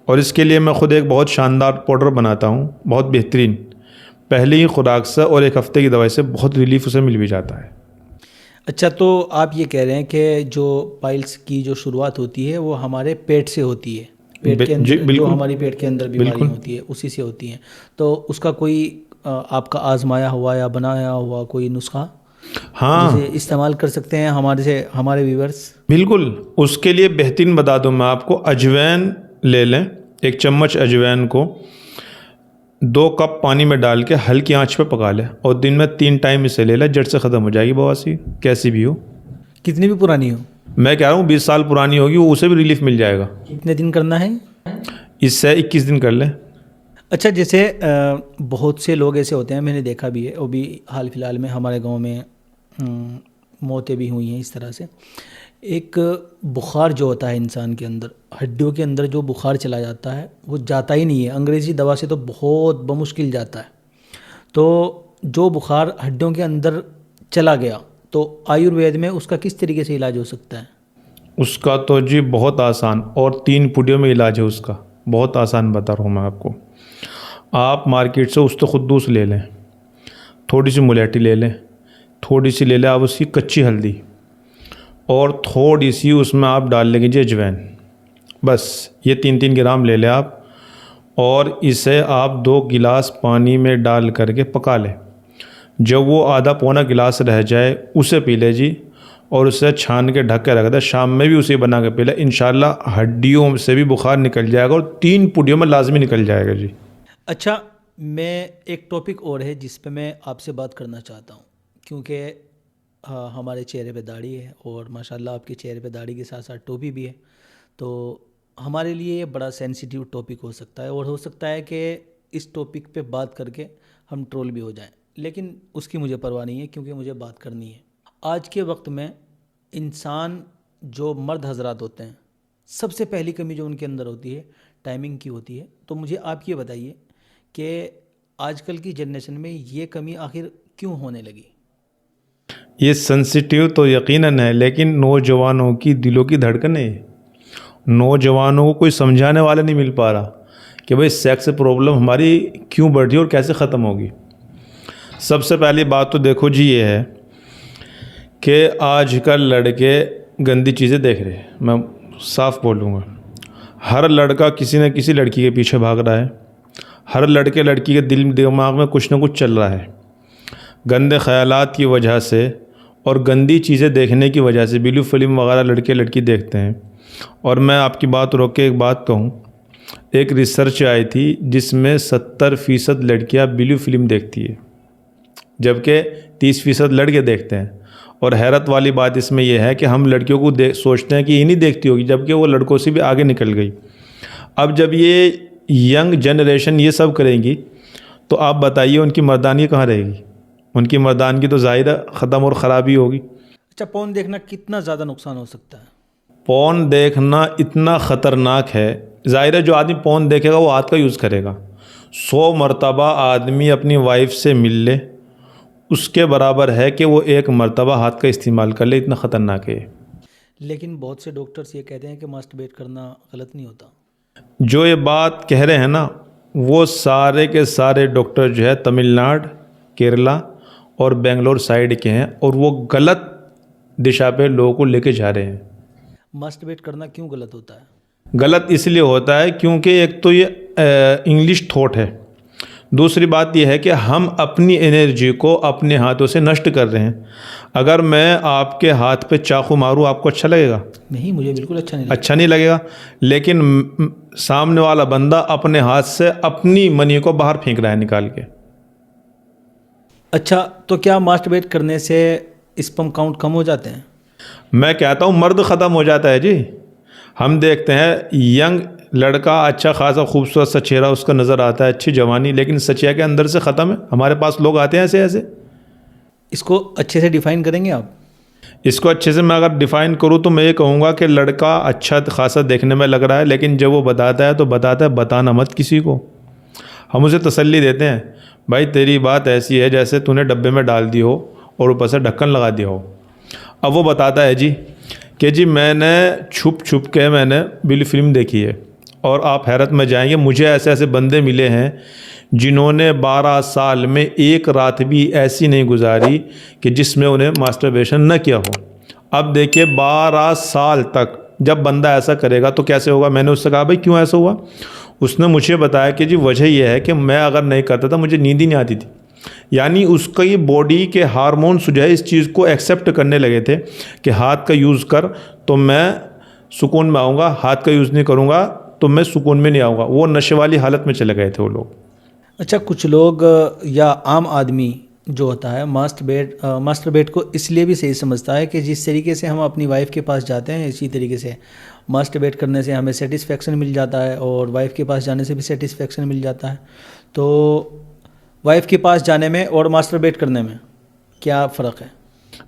और इसके लिए मैं ख़ुद एक बहुत शानदार पाउडर बनाता हूँ, बहुत बेहतरीन, पहले ही खुराक से और एक हफ़्ते की दवाई से बहुत रिलीफ उसे मिल भी जाता है। अच्छा, तो आप ये कह रहे हैं कि जो पाइल्स की जो शुरुआत होती है वो हमारे पेट से होती है, पेट के अंदर जो हमारी पेट के अंदर बीमारी होती है उसी से होती है, तो उसका कोई आपका आजमाया हुआ या बनाया हुआ कोई नुस्खा हाँ, जिसे इस्तेमाल कर सकते हैं हमारे व्यूवर्स? बिल्कुल, उसके लिए बेहतरीन बता दूं मैं आपको। अजवाइन ले लें, एक चम्मच अजवाइन को 2 कप पानी में डाल के हल्की आंच पे पका लें और दिन में 3 टाइम इसे ले लें, जड़ से ख़त्म हो जाएगी बवासीर, कैसी भी हो, कितनी भी पुरानी हो। मैं कह रहा हूँ 20 साल पुरानी होगी वो उसे भी रिलीफ मिल जाएगा। कितने दिन करना है? इससे 21 दिन कर लें। अच्छा, जैसे बहुत से लोग ऐसे होते हैं, मैंने देखा भी है, वो भी हाल फिलहाल में हमारे गांव में मौतें भी हुई हैं इस तरह से। एक बुखार जो होता है इंसान के अंदर, हड्डियों के अंदर जो बुखार चला जाता है वो जाता ही नहीं है, अंग्रेज़ी दवा से तो बहुत बमुश्किल जाता है। तो जो बुखार हड्डियों के अंदर चला गया तो आयुर्वेद में उसका किस तरीके से इलाज हो सकता है? उसका तो जी बहुत आसान, और 3 पुड़ियों में इलाज है उसका, बहुत आसान बता रहा हूँ मैं आपको। आप मार्केट से उस्तखुद्दूस ले लें, थोड़ी सी मुलेठी ले लें, थोड़ी सी ले लें आप उसकी कच्ची हल्दी, और थोड़ी सी उसमें आप डाल लेंगे जी अजवाइन, बस ये 3-3 ग्राम ले लें आप, और इसे आप 2 गिलास पानी में डाल करके पका लें। जब वो आधा पौना गिलास रह जाए उसे पी ले जी, और उसे छान के ढक के रख दे, शाम में भी उसे बना के पी ले, इंशाल्लाह हड्डियों से भी बुखार निकल जाएगा और 3 पुड़ियों में लाजमी निकल जाएगा जी। अच्छा, मैं एक टॉपिक और है जिस पे मैं आपसे बात करना चाहता हूँ, क्योंकि हमारे चेहरे पे दाढ़ी है और माशाल्लाह आपके चेहरे पे दाढ़ी के साथ साथ टोपी भी है, तो हमारे लिए ये बड़ा सेंसिटिव टॉपिक हो सकता है और हो सकता है कि इस टॉपिक पे बात करके हम ट्रोल भी हो जाएं, लेकिन उसकी मुझे परवाह नहीं है क्योंकि मुझे बात करनी है। आज के वक्त में इंसान जो मर्द हजरात होते हैं, सबसे पहली कमी जो उनके अंदर होती है टाइमिंग की होती है। तो मुझे आप ये बताइए कि आजकल की जनरेशन में ये कमी आखिर क्यों होने लगी? ये सेंसिटिव तो यकीनन है, लेकिन नौजवानों की दिलों की धड़कन है। नौजवानों को कोई समझाने वाला नहीं मिल पा रहा कि भाई सेक्स प्रॉब्लम हमारी क्यों बढ़ रही है और कैसे ख़त्म होगी। सबसे पहली बात तो देखो जी ये है कि आजकल लड़के गंदी चीज़ें देख रहे हैं। मैं साफ बोलूँगा, हर लड़का किसी न किसी लड़की के पीछे भाग रहा है। हर लड़के लड़की के दिल दिमाग में कुछ ना कुछ चल रहा है। गंदे ख़यालात की वजह से और गंदी चीज़ें देखने की वजह से ब्लू फिल्म वगैरह लड़के लड़की देखते हैं। और मैं आपकी बात रोक के एक बात कहूँ, एक रिसर्च आई थी जिसमें 70% लड़कियाँ ब्लू फिल्म देखती है, जबकि 30% लड़के देखते हैं। और हैरत वाली बात इसमें यह है कि हम लड़कियों को सोचते हैं कि ये नहीं देखती होगी, जबकि वो लड़कों से भी आगे निकल गई। अब जब ये यंग जनरेशन ये सब करेंगी तो आप बताइए उनकी मर्दानगी कहाँ रहेगी? उनकी मर्दानगी तो ज़ाहिर ख़त्म और ख़राबी होगी। अच्छा, पॉर्न देखना कितना ज़्यादा नुकसान हो सकता है? पॉर्न देखना इतना ख़तरनाक है, ज़ाहिर है जो आदमी पॉर्न देखेगा वो हाथ का यूज़ करेगा। 100 मरतबा आदमी अपनी वाइफ से मिल ले, उसके बराबर है कि वो 1 मरतबा हाथ का इस्तेमाल कर ले, इतना ख़तरनाक है। लेकिन बहुत से डॉक्टर्स ये कहते हैं कि मास्टरबेट करना गलत नहीं होता। जो ये बात कह रहे हैं ना, वो सारे के सारे डॉक्टर जो है तमिलनाडु, केरला और बेंगलोर साइड के हैं और वो गलत दिशा पे लोगों को लेके जा रहे हैं। मास्टरबेट करना क्यों गलत होता है? गलत इसलिए होता है क्योंकि एक तो ये इंग्लिश थॉट है, दूसरी बात यह है कि हम अपनी एनर्जी को अपने हाथों से नष्ट कर रहे हैं। अगर मैं आपके हाथ पे चाकू मारूं, आपको अच्छा लगेगा? नहीं, मुझे बिल्कुल अच्छा नहीं लगेगा। लेकिन सामने वाला बंदा अपने हाथ से अपनी मनी को बाहर फेंक रहा है निकाल के। अच्छा, तो क्या मास्टरबेट करने से स्पर्म काउंट कम हो जाते हैं? मैं कहता हूँ मर्द ख़त्म हो जाता है जी। हम देखते हैं यंग लड़का अच्छा खासा खूबसूरत सा चेहरा उसका नज़र आता है, अच्छी जवानी, लेकिन सचिया के अंदर से ख़त्म है। हमारे पास लोग आते हैं ऐसे ऐसे। इसको अच्छे से डिफ़ाइन करेंगे आप? इसको अच्छे से मैं अगर डिफ़ाइन करूँ तो मैं ये कहूँगा कि लड़का अच्छा खासा देखने में लग रहा है, लेकिन जब वो बताता है तो बताता है बताना मत किसी को। हम उसे तसल्ली देते हैं, भाई तेरी बात ऐसी है जैसे तूने डब्बे में डाल दी हो और ऊपर से ढक्कन लगा दिया हो। अब वो बताता है जी कि जी मैंने छुप छुप के मैंने ब्लू फिल्म देखी है। और आप हैरत में जाएंगे, मुझे ऐसे ऐसे बंदे मिले हैं जिन्होंने 12 साल में एक रात भी ऐसी नहीं गुजारी कि जिसमें उन्हें मास्टरबेशन न किया हो। अब देखिए 12 साल तक जब बंदा ऐसा करेगा तो कैसे होगा? मैंने उससे कहा भाई क्यों ऐसा हुआ? उसने मुझे बताया कि जी वजह यह है कि मैं अगर नहीं करता था मुझे नींद ही नहीं आती थी। यानी उसका ये बॉडी के हार्मोन्स जो है इस चीज़ को एक्सेप्ट करने लगे थे कि हाथ का यूज़ कर तो मैं सुकून में आऊँगा, हाथ का यूज़ नहीं करूँगा तो मैं सुकून में नहीं आऊँगा। वो नशे वाली हालत में चले गए थे वो लोग। अच्छा, कुछ लोग या आम आदमी जो होता है मास्टरबेट को इसलिए भी सही समझता है कि जिस तरीके से हम अपनी वाइफ के पास जाते हैं इसी तरीके से मास्टरबेट करने से हमें सेटिस्फेक्शन मिल जाता है और वाइफ के पास जाने से भी सेटिस्फेक्शन मिल जाता है। तो वाइफ के पास जाने में और मास्टरबेट करने में क्या फ़र्क है?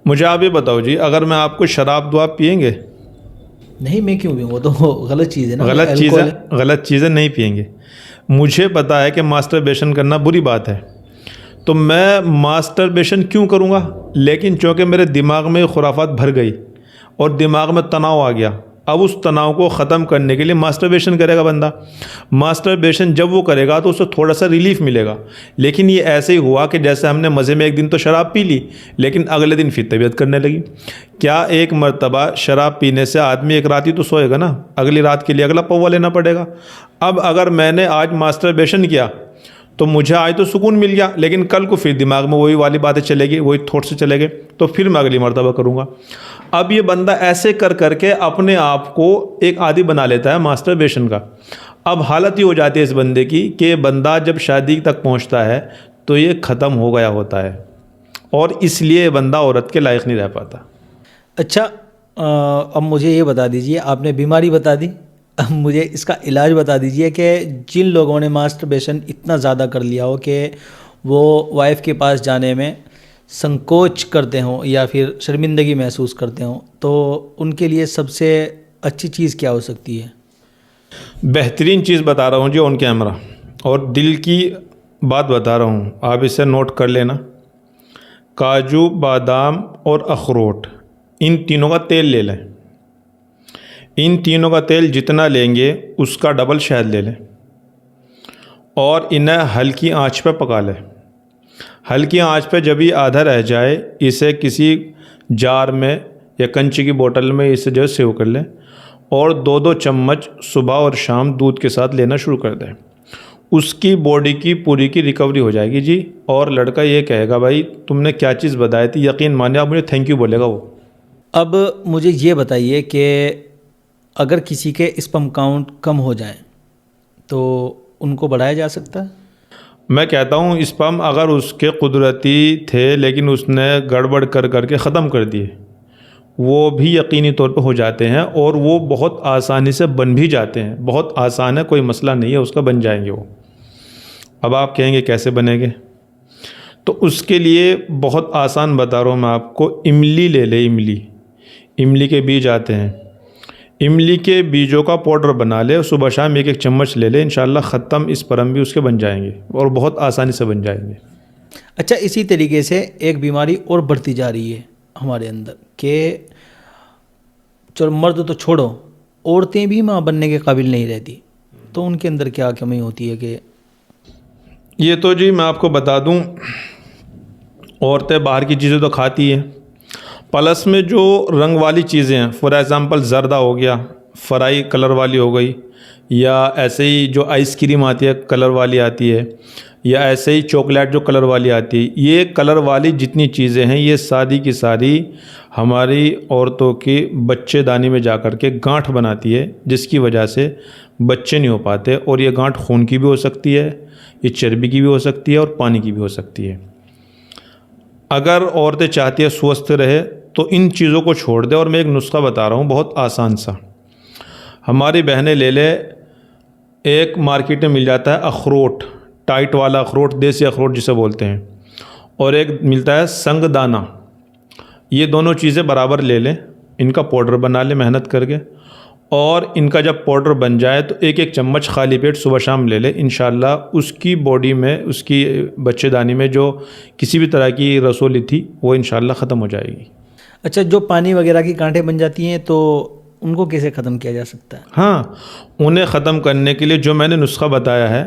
मुझे आप ये बताओ जी, अगर मैं आपको शराब दूँ आप पियेंगे? नहीं, मैं क्यों भी, वो तो गलत चीज़ है ना। गलत चीज़ें नहीं पियेंगे। मुझे पता है कि मास्टरबेशन करना बुरी बात है, तो मैं मास्टरबेशन क्यों करूँगा? लेकिन चूँकि मेरे दिमाग में खुराफात भर गई और दिमाग में तनाव आ गया, अब उस तनाव को ख़त्म करने के लिए मास्टरबेशन करेगा बंदा। मास्टरबेशन जब वो करेगा तो उसको थोड़ा सा रिलीफ मिलेगा। लेकिन ये ऐसे ही हुआ कि जैसे हमने मज़े में एक दिन तो शराब पी ली, लेकिन अगले दिन फिर तबीयत करने लगी। क्या एक मरतबा शराब पीने से आदमी एक रात ही तो सोएगा ना? अगली रात के लिए अगला पौवा लेना पड़ेगा। अब अगर मैंने आज मास्टरबेशन किया तो मुझे आज तो सुकून मिल गया, लेकिन कल को फिर दिमाग में वही वाली बातें चलेगी, वही थॉट से चलेंगे, तो फिर मैं अगली मरतबा करूँगा। अब ये बंदा ऐसे कर करके अपने आप को एक आदी बना लेता है मास्टरबेशन का। अब हालत ये हो जाती है इस बंदे की कि बंदा जब शादी तक पहुँचता है तो ये ख़त्म हो गया होता है। और इसलिए बंदा औरत के लायक नहीं रह पाता। अच्छा, अब मुझे ये बता दीजिए, आपने बीमारी बता दी, अब मुझे इसका इलाज बता दीजिए कि जिन लोगों ने मास्टरबेशन इतना ज़्यादा कर लिया हो कि वो वाइफ के पास जाने में संकोच करते हों या फिर शर्मिंदगी महसूस करते हों, तो उनके लिए सबसे अच्छी चीज़ क्या हो सकती है? बेहतरीन चीज़ बता रहा हूँ जी, ऑन कैमरा, और दिल की बात बता रहा हूँ, आप इसे नोट कर लेना। काजू, बादाम और अखरोट, इन तीनों का तेल ले लें। इन तीनों का तेल जितना लेंगे उसका डबल शहद ले लें और इन्हें हल्की आंच पर पका लें। हल्की आंच पर जब ये आधा रह जाए, इसे किसी जार में या कंचे की बोतल में इसे जो सेव कर लें और 2-2 चम्मच सुबह और शाम दूध के साथ लेना शुरू कर दें। उसकी बॉडी की पूरी की रिकवरी हो जाएगी जी। और लड़का ये कहेगा, भाई तुमने क्या चीज़ बताई थी, यकीन मानिए आप मुझे थैंक यू बोलेगा वो। अब मुझे ये बताइए कि अगर किसी के स्पर्म काउंट कम हो जाए तो उनको बढ़ाया जा सकता है? मैं कहता हूँ स्पर्म अगर उसके कुदरती थे लेकिन उसने गड़बड़ कर करके ख़त्म कर दिए, वो भी यकीनी तौर पे हो जाते हैं और वो बहुत आसानी से बन भी जाते हैं। बहुत आसान है, कोई मसला नहीं है उसका, बन जाएंगे वो। अब आप कहेंगे कैसे बनेंगे, तो उसके लिए बहुत आसान बता रहा हूँ मैं आपको। इमली ले ले, इमली के बीज आते हैं, इमली के बीजों का पाउडर बना ले, सुबह शाम 1-1 चम्मच ले ले, इंशाल्लाह ख़त्म स्पर्म भी उसके बन जाएंगे और बहुत आसानी से बन जाएंगे। अच्छा, इसी तरीके से एक बीमारी और बढ़ती जा रही है हमारे अंदर कि चलो मर्द तो छोड़ो, औरतें भी माँ बनने के काबिल नहीं रहती, तो उनके अंदर क्या कमी होती है? कि ये तो जी मैं आपको बता दूं, औरतें बाहर की चीज़ें तो खाती हैं, प्लस में जो रंग वाली चीज़ें हैं, फॉर एग्ज़ाम्पल ज़र्दा हो गया, फ्राई कलर वाली हो गई, या ऐसे ही जो आइसक्रीम आती है कलर वाली आती है, या ऐसे ही चॉकलेट जो कलर वाली आती है, ये कलर वाली जितनी चीज़ें हैं ये सारी की सारी हमारी औरतों की बच्चेदानी में जा कर के गांठ बनाती है, जिसकी वजह से बच्चे नहीं हो पाते। और ये गांठ खून की भी हो सकती है, ये चर्बी की भी हो सकती है और पानी की भी हो सकती है। अगर औरतें चाहती है स्वस्थ रहे तो इन चीज़ों को छोड़ दे। और मैं एक नुस्खा बता रहा हूँ बहुत आसान सा, हमारी बहनें ले ले, एक मार्केट में मिल जाता है अखरोट, टाइट वाला अखरोट, देसी अखरोट जिसे बोलते हैं, और एक मिलता है संगदाना। ये दोनों चीज़ें बराबर ले लें, इनका पाउडर बना लें मेहनत करके, और इनका जब पाउडर बन जाए तो 1-1 चम्मच खाली पेट सुबह शाम ले लें। इंशाल्लाह उसकी बॉडी में, उसकी बच्चेदानी में जो किसी भी तरह की रसोली थी वो इंशाल्लाह ख़त्म हो जाएगी। अच्छा, जो पानी वगैरह की गांठें बन जाती हैं तो उनको कैसे ख़त्म किया जा सकता है? हाँ, उन्हें ख़त्म करने के लिए जो मैंने नुस्खा बताया है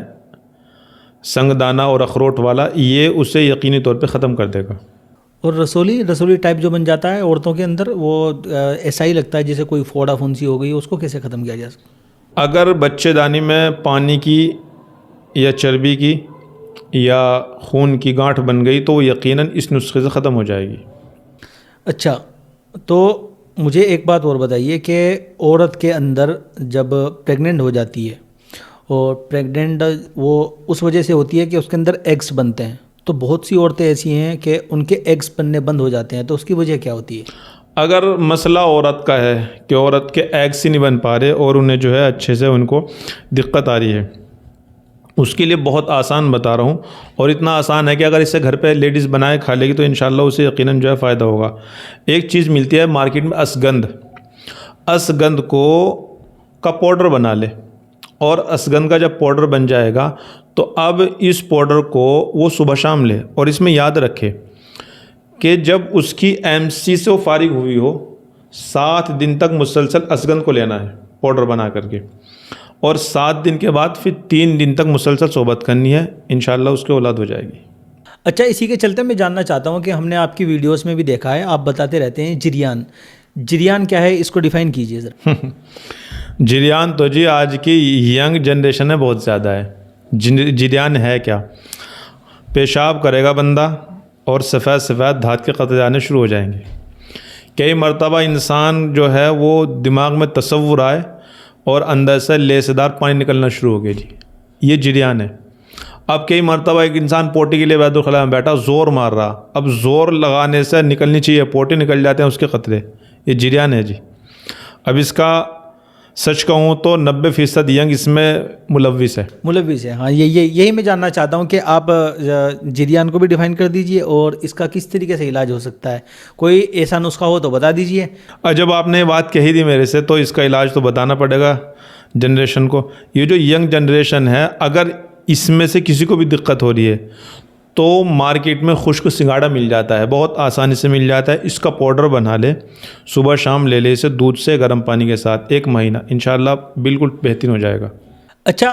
संगदाना और अखरोट वाला, ये उसे यकीनी तौर पे ख़त्म कर देगा। और रसोली टाइप जो बन जाता है औरतों के अंदर, वो ऐसा ही लगता है जैसे कोई फोड़ा फुंसी हो गई, उसको कैसे ख़त्म किया जा सकता है? अगर बच्चेदानी में पानी की या चर्बी की या खून की गांठ बन गई तो वो यकीनन इस नुस्खे से ख़त्म हो जाएगी। अच्छा, तो मुझे एक बात और बताइए कि औरत के अंदर जब प्रेग्नेंट हो जाती है, और प्रेग्नेंट वो उस वजह से होती है कि उसके अंदर एग्स बनते हैं, तो बहुत सी औरतें ऐसी हैं कि उनके एग्स बनने बंद हो जाते हैं, तो उसकी वजह क्या होती है? अगर मसला औरत का है कि औरत के एग्स ही नहीं बन पा रहे और उन्हें जो है अच्छे से उनको दिक्कत आ रही है, उसके लिए बहुत आसान बता रहा हूँ, और इतना आसान है कि अगर इसे घर पे लेडीज़ बनाए खा लेगी तो इंशाल्लाह उसे यकीनन जो है फ़ायदा होगा। एक चीज़ मिलती है मार्केट में, असगंध को का पाउडर बना ले, और असगंध का जब पाउडर बन जाएगा तो अब इस पाउडर को वो सुबह शाम ले, और इसमें याद रखे कि जब उसकी एमसी से वो फारिग हुई हो, 7 दिन तक मुसलसल असगंध को लेना है पाउडर बना करके, और 7 दिन के बाद फिर 3 दिन तक मुसलसल सोबत करनी है, इंशाल्लाह उसकी औलाद हो जाएगी। अच्छा, इसी के चलते मैं जानना चाहता हूँ कि हमने आपकी वीडियोस में भी देखा है, आप बताते रहते हैं जिरियान क्या है, इसको डिफ़ाइन कीजिए सर। जिरियान तो जी आज की यंग जनरेशन में बहुत ज़्यादा है। जिरियान है क्या? पेशाब करेगा बंदा और सफ़ेद सफ़ेद धात के कतरे आने शुरू हो जाएंगे। कई मरतबा इंसान जो है वो दिमाग में तसव्वुर आए और अंदर से लेसेदार पानी निकलना शुरू हो गया जी, ये जिरियान है। अब कई मरतबा एक इंसान पोटी के लिए बैतुल में बैठा, ज़ोर मार रहा, अब ज़ोर लगाने से निकलनी चाहिए, पोटी निकल जाते हैं उसके ख़तरे, ये जिरियान है जी। अब इसका सच कहूँ तो 90% यंग इसमें मुलविस है। मुलविस है, हाँ। यही मैं जानना चाहता हूँ कि आप जिरियान को भी डिफाइन कर दीजिए और इसका किस तरीके से इलाज हो सकता है। कोई ऐसा नुस्खा हो तो बता दीजिए। और जब आपने बात कही थी मेरे से, तो इसका इलाज तो बताना पड़ेगा जनरेशन को। ये जो यंग जनरेशन है, अगर इसमें से किसी को भी दिक्कत हो रही है तो मार्केट में खुश्क सिंगाड़ा मिल जाता है, बहुत आसानी से मिल जाता है। इसका पाउडर बना ले, सुबह शाम ले ले इसे दूध से गर्म पानी के साथ, 1 महीना इंशाल्लाह बिल्कुल बेहतरीन हो जाएगा। अच्छा,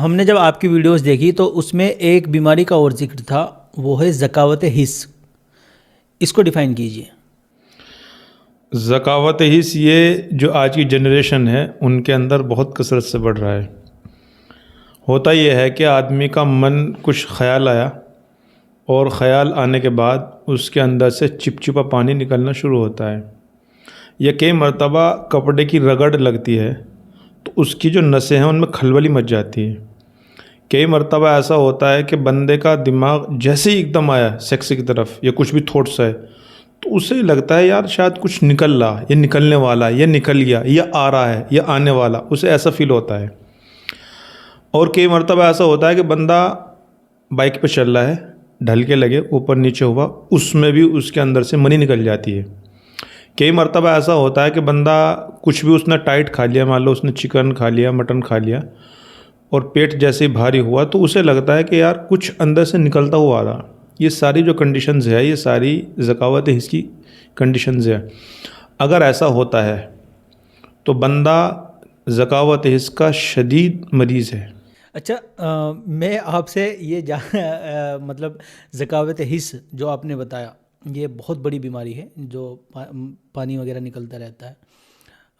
हमने जब आपकी वीडियोस देखी तो उसमें एक बीमारी का और जिक्र था, वो है ज़कावत हिस्स। इसको डिफ़ाइन कीजिए। ज़कावत हिस्स, ये जो आज की जनरेशन है उनके अंदर बहुत कसरत से बढ़ रहा है। होता ये है कि आदमी का मन कुछ ख्याल आया और ख़्याल आने के बाद उसके अंदर से चिपचिपा पानी निकलना शुरू होता है, या कई मरतबा कपड़े की रगड़ लगती है तो उसकी जो नसें हैं उनमें खलबली मच जाती है। कई मरतबा ऐसा होता है कि बंदे का दिमाग जैसे ही एकदम आया सेक्स की तरफ या कुछ भी थॉट्स है तो उसे लगता है यार शायद कुछ निकल रहा, या निकलने वाला, या निकल गया, या आ रहा है, या आने वाला, उसे ऐसा फील होता है। और कई मरतबा ऐसा होता है कि बंदा बाइक पे चल रहा है, ढल के लगे, ऊपर नीचे हुआ, उसमें भी उसके अंदर से मनी निकल जाती है। कई मरतबा ऐसा होता है कि बंदा कुछ भी उसने टाइट खा लिया, मान लो उसने चिकन खा लिया, मटन खा लिया, और पेट जैसे ही भारी हुआ तो उसे लगता है कि यार कुछ अंदर से निकलता हुआ आ रहा। ये सारी जो कंडीशंस है, ये सारी ज़कावत हिस्स की कंडीशंस है। अगर ऐसा होता है तो बंदा ज़कावत हिस्स का शदीद मरीज़ है। अच्छा, मैं आपसे ये मतलब ज़कावत हिस्स जो आपने बताया, ये बहुत बड़ी बीमारी है जो पानी वगैरह निकलता रहता है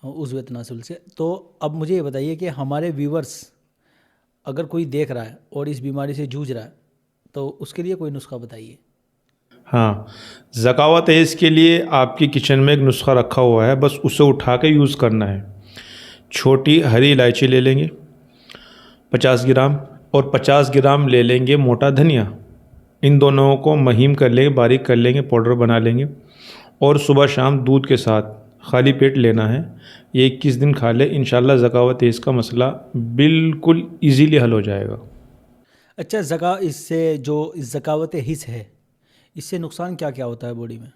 उज़्व तनासुल से। तो अब मुझे ये बताइए कि हमारे व्यूवर्स अगर कोई देख रहा है और इस बीमारी से जूझ रहा है तो उसके लिए कोई नुस्खा बताइए। हाँ, ज़कावत हिस्स के लिए आपकी किचन में एक नुस्खा रखा हुआ है, बस उसे उठा के यूज़ करना है। छोटी हरी इलायची ले लेंगे 50 ग्राम, और 50 ग्राम ले लेंगे मोटा धनिया। इन दोनों को महीम कर लेंगे, बारीक कर लेंगे, पाउडर बना लेंगे, और सुबह शाम दूध के साथ खाली पेट लेना है। ये 21 दिन खा ले, इंशाल्लाह ज़कावत हिस्स का मसला बिल्कुल इजीली हल हो जाएगा। अच्छा, इससे जो ज़कावत हिस्स है, इससे नुकसान क्या क्या होता है बॉडी में?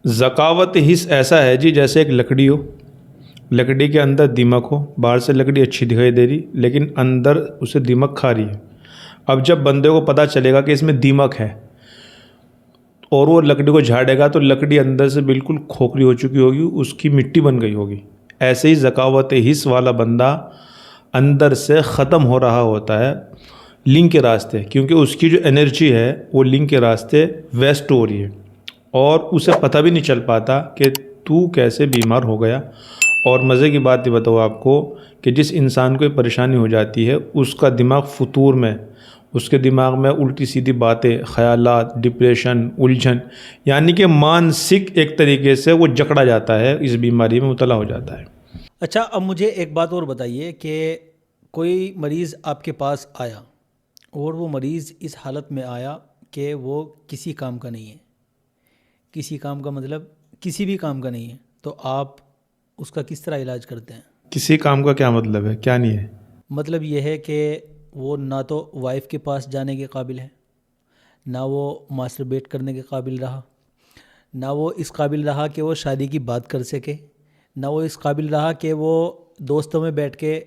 ज़कावत हिस्स ऐसा है जी, जैसे एक लकड़ी हो, लकड़ी के अंदर दीमक हो, बाहर से लकड़ी अच्छी दिखाई दे रही लेकिन अंदर उसे दीमक खा रही है। अब जब बंदे को पता चलेगा कि इसमें दीमक है और वो लकड़ी को झाड़ेगा तो लकड़ी अंदर से बिल्कुल खोखली हो चुकी होगी, उसकी मिट्टी बन गई होगी। ऐसे ही ज़कावत हिस्स वाला बंदा अंदर से ख़त्म हो रहा होता है लिंक के रास्ते, क्योंकि उसकी जो एनर्जी है वो लिंक के रास्ते वेस्ट हो रही है और उसे पता भी नहीं चल पाता कि तू कैसे बीमार हो गया। और मज़े की बात ये बताओ आपको कि जिस इंसान को परेशानी हो जाती है उसका दिमाग फतूर में, उसके दिमाग में उल्टी सीधी बातें, ख़यालात, डिप्रेशन, उलझन, यानी कि मानसिक एक तरीके से वो जकड़ा जाता है, इस बीमारी में मुबतला हो जाता है। अच्छा, अब मुझे एक बात और बताइए कि कोई मरीज़ आपके पास आया और वो मरीज़ इस हालत में आया कि वो किसी काम का नहीं है, किसी काम का मतलब किसी भी काम का नहीं है, तो आप उसका किस तरह इलाज करते हैं? किसी काम का क्या मतलब है, क्या नहीं है? मतलब ये है कि वो ना तो वाइफ के पास जाने के काबिल है, ना वो मास्टरबेट करने के काबिल रहा, ना वो इस काबिल रहा कि वो शादी की बात कर सके, ना वो इस काबिल रहा कि वो दोस्तों में बैठ के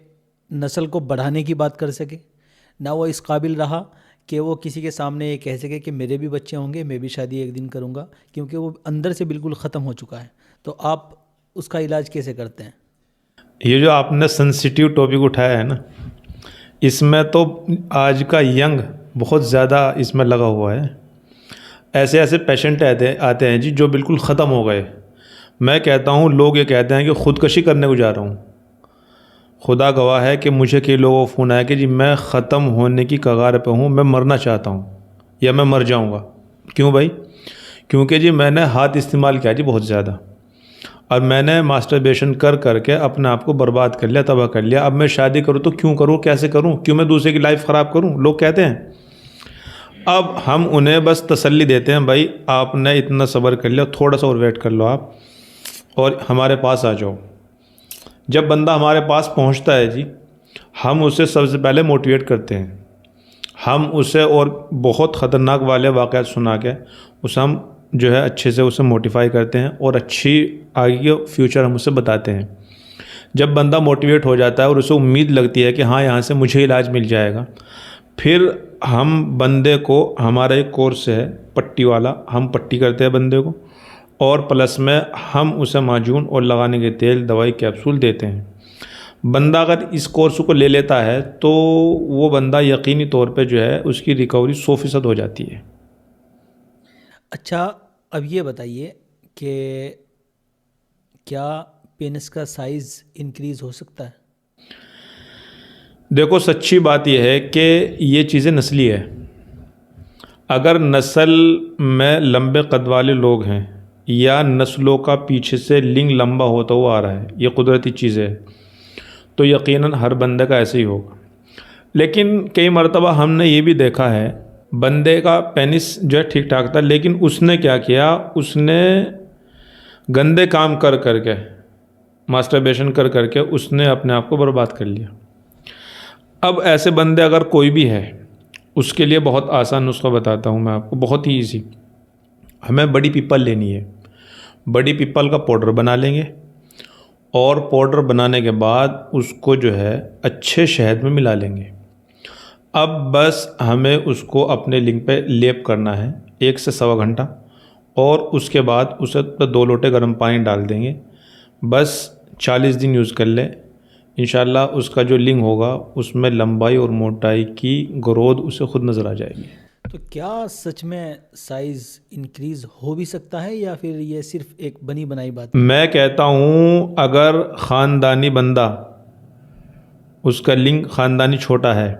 नस्ल को बढ़ाने की बात कर सके, ना वो इस काबिल रहा कि वो किसी के सामने ये कह सके कि मेरे भी बच्चे होंगे, मैं भी शादी एक दिन करूँगा, क्योंकि वो अंदर से बिल्कुल ख़त्म हो चुका है। तो आप उसका इलाज कैसे करते हैं? ये जो आपने सेंसिटिव टॉपिक उठाया है ना, इसमें तो आज का यंग बहुत ज़्यादा इसमें लगा हुआ है। ऐसे ऐसे पेशेंट आते हैं जी जो बिल्कुल ख़त्म हो गए। मैं कहता हूँ, लोग ये कहते हैं कि ख़ुदकशी करने को जा रहा हूँ। खुदा गवाह है कि मुझे कई लोगों को फ़ोन आया कि जी मैं ख़त्म होने की कगार पे हूँ, मैं मरना चाहता हूँ या मैं मर जाऊँगा। क्यों भाई? क्योंकि जी मैंने हाथ इस्तेमाल किया जी बहुत ज़्यादा, और मैंने मास्टरबेशन कर करके अपने आप को बर्बाद कर लिया, तबाह कर लिया। अब मैं शादी करूँ तो क्यों करूँ, कैसे करूँ, क्यों मैं दूसरे की लाइफ ख़राब करूँ? लोग कहते हैं। अब हम उन्हें बस तसल्ली देते हैं, भाई आपने इतना सब्र कर लिया, थोड़ा सा और वेट कर लो आप और हमारे पास आ जाओ। जब बंदा हमारे पास पहुंचता है जी, हम उसे सबसे पहले मोटिवेट करते हैं। हम उसे और बहुत ख़तरनाक वाले वाक़यात सुना के उसे हम जो है अच्छे से उसे मोटिफाई करते हैं और अच्छी आगे के फ्यूचर हम उसे बताते हैं। जब बंदा मोटिवेट हो जाता है और उसे उम्मीद लगती है कि हाँ यहाँ से मुझे इलाज मिल जाएगा, फिर हम बंदे को, हमारा एक कोर्स है पट्टी वाला, हम पट्टी करते हैं बंदे को और प्लस में हम उसे माजून और लगाने के तेल, दवाई, कैप्सूल देते हैं। बंदा अगर इस कोर्स को ले लेता है तो वो बंदा यकीनी तौर पे जो है उसकी रिकवरी 100% हो जाती है। अच्छा, अब ये बताइए कि क्या पेनिस का साइज़ इंक्रीज़ हो सकता है? देखो, सच्ची बात यह है कि ये चीज़ें नस्ली है। अगर नस्ल में लंबे कद वाले लोग हैं या नस्लों का पीछे से लिंग लंबा होता हुआ आ रहा है, ये कुदरती चीज़ है, तो यकीनन हर बंदे का ऐसे ही होगा। लेकिन कई मरतबा हमने ये भी देखा है, बंदे का पेनिस जो है ठीक ठाक था, लेकिन उसने क्या किया, उसने गंदे काम कर करके, मास्टरबेशन कर करके उसने अपने आप को बर्बाद कर लिया। अब ऐसे बंदे अगर कोई भी है, उसके लिए बहुत आसान नुस्खा बताता हूँ मैं आपको, बहुत ही ईजी। हमें बड़ी पीपल लेनी है, बड़ी पीपल का पाउडर बना लेंगे और पाउडर बनाने के बाद उसको जो है अच्छे शहद में मिला लेंगे। अब बस हमें उसको अपने लिंग पे लेप करना है 1 से सवा घंटा और उसके बाद उसे 2 लोटे गर्म पानी डाल देंगे। बस 40 दिन यूज़ कर लें, इंशाल्लाह उसका जो लिंग होगा उसमें लंबाई और मोटाई की ग्रोथ उसे खुद नज़र आ जाएगी। तो क्या सच में साइज़ इंक्रीज़ हो भी सकता है या फिर ये सिर्फ एक बनी बनाई बात है? मैं कहता हूँ अगर ख़ानदानी बंदा, उसका लिंग ख़ानदानी छोटा है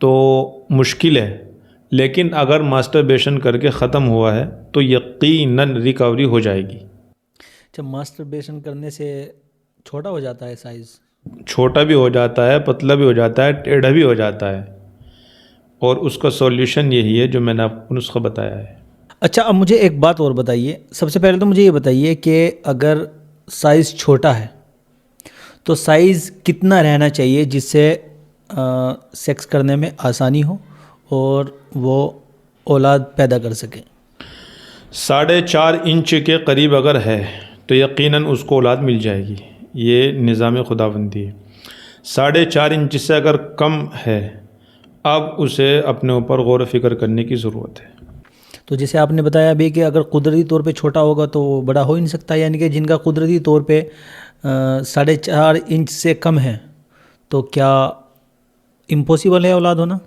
तो मुश्किल है, लेकिन अगर मास्टरबेशन करके ख़त्म हुआ है तो यकीनन रिकवरी हो जाएगी। जब मास्टरबेशन करने से छोटा हो जाता है साइज़? छोटा भी हो जाता है, पतला भी हो जाता है, टेढ़ा भी हो जाता है और उसका सॉल्यूशन यही है जो मैंने आपको नुस्खा बताया है। अच्छा, अब मुझे एक बात और बताइए। सबसे पहले तो मुझे ये बताइए कि अगर साइज़ छोटा है तो साइज़ कितना रहना चाहिए जिससे सेक्स करने में आसानी हो और वो औलाद पैदा कर सके? 4.5 इंच के करीब अगर है तो यकीनन उसको औलाद मिल जाएगी, ये निज़ाम खुदाबंदी है। 4.5 इंच से अगर कम है, अब उसे अपने ऊपर गौर फ़िक्र करने की ज़रूरत है। तो जैसे आपने बताया अभी कि अगर कुदरती तौर पे छोटा होगा तो वो बड़ा हो ही नहीं सकता, यानी कि जिनका कुदरती तौर पे 4.5 इंच से कम है तो क्या इम्पॉसिबल है औलाद होना?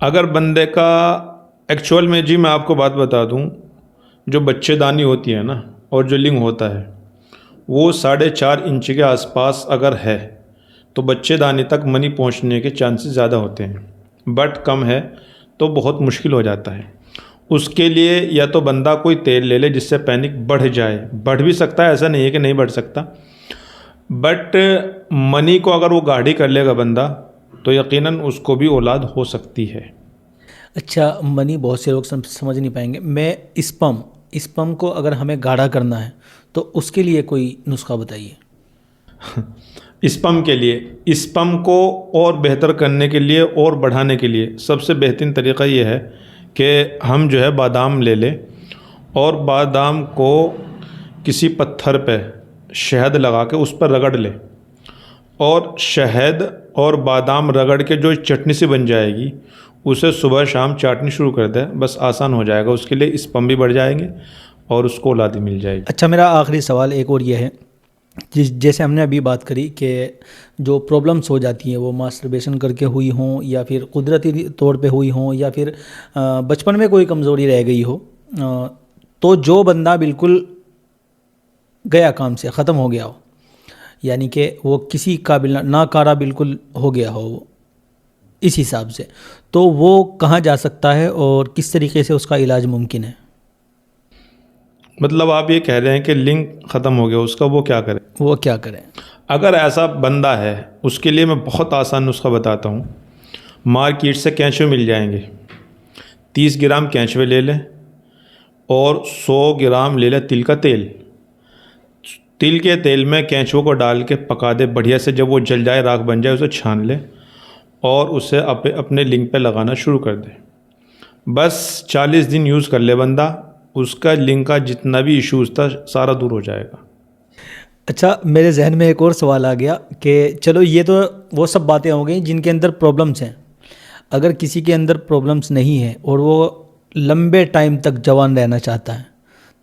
अगर बंदे का एक्चुअल में, जी मैं आपको बात बता दूं, जो बच्चेदानी होती है ना और जो लिंग होता है वो 4.5 इंच के आसपास अगर है तो बच्चेदानी तक मनी पहुंचने के चांसेस ज़्यादा होते हैं, बट कम है तो बहुत मुश्किल हो जाता है। उसके लिए या तो बंदा कोई तेल ले ले जिससे पैनिक बढ़ जाए, बढ़ भी सकता है, ऐसा नहीं है कि नहीं बढ़ सकता, बट मनी को अगर वो गाढ़ी कर लेगा बंदा तो यकीनन उसको भी औलाद हो सकती है। अच्छा, मनी बहुत से लोग समझ नहीं पाएंगे। मैं स्पर्म को अगर हमें गाढ़ा करना है तो उसके लिए कोई नुस्खा बताइए। स्पर्म के लिए, स्पर्म को और बेहतर करने के लिए और बढ़ाने के लिए सबसे बेहतरीन तरीका ये है कि हम जो है बादाम ले लें और बादाम को किसी पत्थर पे शहद लगा के उस पर रगड़ लें और शहद और बादाम रगड़ के जो चटनी सी बन जाएगी उसे सुबह शाम चाटनी शुरू कर दें, बस आसान हो जाएगा। उसके लिए स्पर्म भी बढ़ जाएंगे और उसको औलाद भी मिल जाएगी। अच्छा, मेरा आखिरी सवाल एक और ये है, जैसे हमने अभी बात करी कि जो प्रॉब्लम्स हो जाती हैं वो मास्टरबेशन करके हुई हों या फिर कुदरती तौर पे हुई हों या फिर बचपन में कोई कमज़ोरी रह गई हो, तो जो बंदा बिल्कुल गया काम से ख़त्म हो गया हो, यानी कि वो किसी काबिल नाकारा बिल्कुल हो गया हो वो इस हिसाब से, तो वो कहाँ जा सकता है और किस तरीके से उसका इलाज मुमकिन है? मतलब आप ये कह रहे हैं कि लिंग ख़त्म हो गया उसका, वो क्या करे? वो क्या करें? अगर ऐसा बंदा है उसके लिए मैं बहुत आसान नुस्खा बताता हूँ। मार्केट से कैंचो मिल जाएंगे, 30 ग्राम केंचुए ले लें और 100 ग्राम ले लें तिल का तेल। तिल के तेल में केंचुओं को डाल के पका दे बढ़िया से। जब वो जल जाए, राख बन जाए, उसे छान ले और उसे अपने लिंग पे लगाना शुरू कर दे। बस 40 दिन यूज़ कर ले बंदा, उसका लिंग का जितना भी इश्यूज़ था सारा दूर हो जाएगा। अच्छा, मेरे जहन में एक और सवाल आ गया कि चलो ये तो वो सब बातें हो गई जिनके अंदर प्रॉब्लम्स हैं। अगर किसी के अंदर प्रॉब्लम्स नहीं है और वो लंबे टाइम तक जवान रहना चाहता है,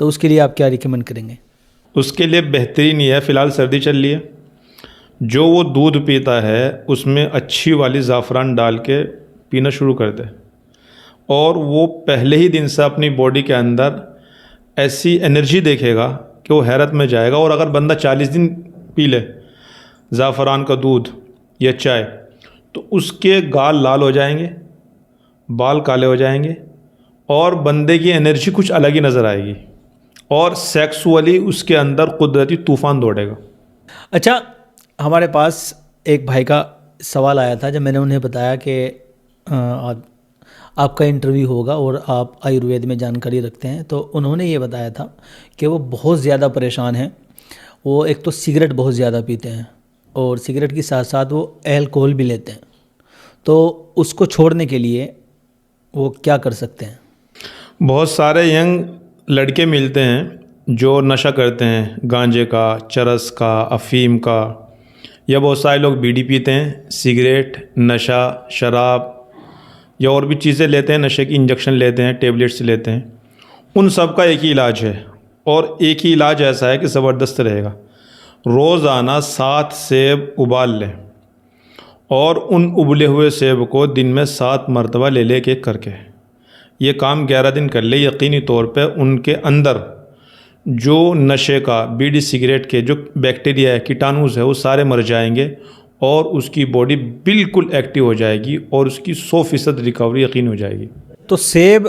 तो उसके लिए आप क्या रिकमेंड करेंगे? उसके लिए बेहतरीन ये है, फ़िलहाल सर्दी चल रही है, जो वो दूध पीता है उसमें अच्छी वाली ज़ाफ़रान डाल के पीना शुरू कर दे और वो पहले ही दिन से अपनी बॉडी के अंदर ऐसी एनर्जी देखेगा कि वो हैरत में जाएगा। और अगर बंदा 40 दिन पी ले ज़ाफ़रान का दूध या चाय, तो उसके गाल लाल हो जाएंगे, बाल काले हो जाएंगे और बंदे की एनर्जी कुछ अलग ही नज़र आएगी और सेक्सुअली उसके अंदर कुदरती तूफ़ान दौड़ेगा। अच्छा, हमारे पास एक भाई का सवाल आया था जब मैंने उन्हें बताया कि आपका इंटरव्यू होगा और आप आयुर्वेद में जानकारी रखते हैं, तो उन्होंने ये बताया था कि वो बहुत ज़्यादा परेशान हैं। वो एक तो सिगरेट बहुत ज़्यादा पीते हैं और सिगरेट के साथ साथ वो अल्कोहल भी लेते हैं, तो उसको छोड़ने के लिए वो क्या कर सकते हैं? बहुत सारे यंग लड़के मिलते हैं जो नशा करते हैं, गांजे का, चरस का, अफीम का, या बहुत सारे लोग बीड़ी पीते हैं, सिगरेट, नशा, शराब या और भी चीज़ें लेते हैं, नशे की इंजेक्शन लेते हैं, टेबलेट्स लेते हैं। उन सब का एक ही इलाज है और एक ही इलाज ऐसा है कि ज़बरदस्त रहेगा। रोज़ाना 7 सेब उबाल लें और उन उबले हुए सेब को दिन में 7 मरतबा ले ले एक करके। ये काम 11 दिन कर ले, यकीनी तौर पे उनके अंदर जो नशे का, बीड़ी सिगरेट के जो बैक्टीरिया है, कीटाणुज है, वो सारे मर जाएंगे और उसकी बॉडी बिल्कुल एक्टिव हो जाएगी और उसकी 100% रिकवरी यकीन हो जाएगी। तो सेब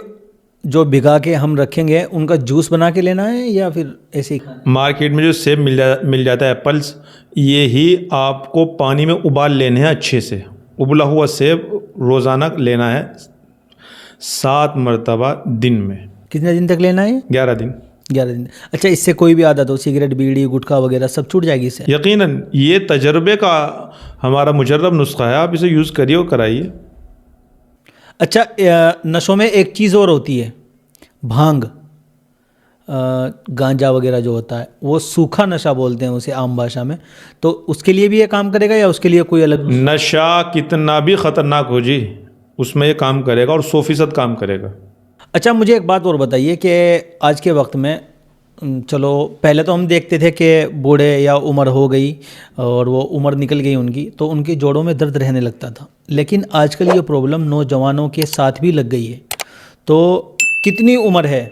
जो भिगा के हम रखेंगे उनका जूस बना के लेना है या फिर ऐसे ही? मार्केट में जो सेब मिल जाता है, एप्पल्स, ये ही आपको पानी में उबाल लेने हैं अच्छे से। उबला हुआ सेब रोज़ाना लेना है 7 मरतबा दिन में। कितने दिन तक लेना है? 11 दिन। 11 दिन। अच्छा, इससे कोई भी आदत हो, सिगरेट, बीड़ी, गुटखा वगैरह सब छूट जाएगी इससे? यकीनन ये तजर्बे का हमारा मुजर्रब नुस्खा है, आप इसे यूज़ करिए और कराइए। अच्छा, नशों में एक चीज़ और होती है, भांग, गांजा वगैरह जो होता है, वो सूखा नशा बोलते हैं उसे आम भाषा में, तो उसके लिए भी ये काम करेगा या उसके लिए कोई अलग? नशा कितना भी ख़तरनाक हो जी, उसमें ये काम करेगा और 100% काम करेगा। अच्छा, मुझे एक बात और बताइए कि आज के वक्त में, चलो पहले तो हम देखते थे कि बूढ़े या उम्र हो गई और वो उम्र निकल गई उनकी, तो उनके जोड़ों में दर्द रहने लगता था, लेकिन आजकल ये प्रॉब्लम नौजवानों के साथ भी लग गई है। तो कितनी उम्र है,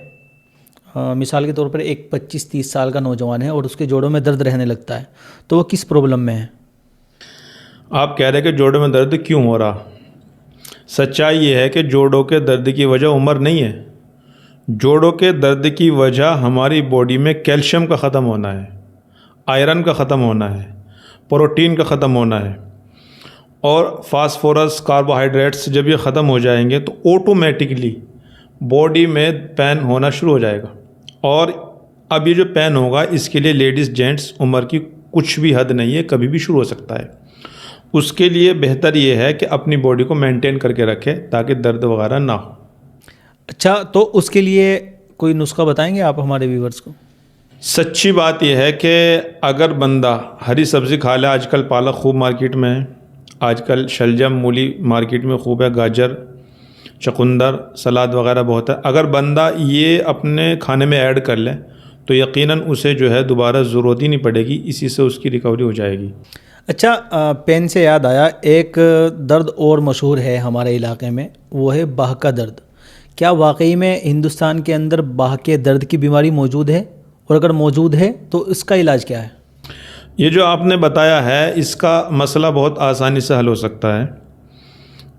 मिसाल के तौर पर एक 25-30 साल का नौजवान है और उसके जोड़ों में दर्द रहने लगता है, तो वो किस प्रॉब्लम में है? आप कह रहे हैं कि जोड़ों में दर्द क्यों हो रहा? सच्चाई ये है कि जोड़ों के दर्द की वजह उम्र नहीं है। जोड़ों के दर्द की वजह हमारी बॉडी में कैल्शियम का ख़त्म होना है, आयरन का ख़त्म होना है, प्रोटीन का ख़त्म होना है और फास्फोरस, कार्बोहाइड्रेट्स जब ये ख़त्म हो जाएंगे तो ऑटोमेटिकली बॉडी में पेन होना शुरू हो जाएगा। और अब ये जो पेन होगा, इसके लिए लेडीज़ जेंट्स उम्र की कुछ भी हद नहीं है, कभी भी शुरू हो सकता है। उसके लिए बेहतर ये है कि अपनी बॉडी को मेंटेन करके रखें ताकि दर्द वगैरह ना हो। अच्छा, तो उसके लिए कोई नुस्खा बताएंगे आप हमारे व्यूवर्स को? सच्ची बात यह है कि अगर बंदा हरी सब्ज़ी खा ले, आजकल पालक खूब मार्केट में है, आजकल शलजम, मूली मार्केट में खूब है, गाजर, चुकंदर, सलाद वगैरह बहुत है। अगर बंदा ये अपने खाने में ऐड कर ले तो यकीनन उसे जो है दोबारा ज़रूरत ही नहीं पड़ेगी, इसी से उसकी रिकवरी हो जाएगी। अच्छा, पेन से याद आया, एक दर्द और मशहूर है हमारे इलाके में, वो है बाह का दर्द। क्या वाकई में हिंदुस्तान के अंदर बाह के दर्द की बीमारी मौजूद है, और अगर मौजूद है तो इसका इलाज क्या है? ये जो आपने बताया है, इसका मसला बहुत आसानी से हल हो सकता है।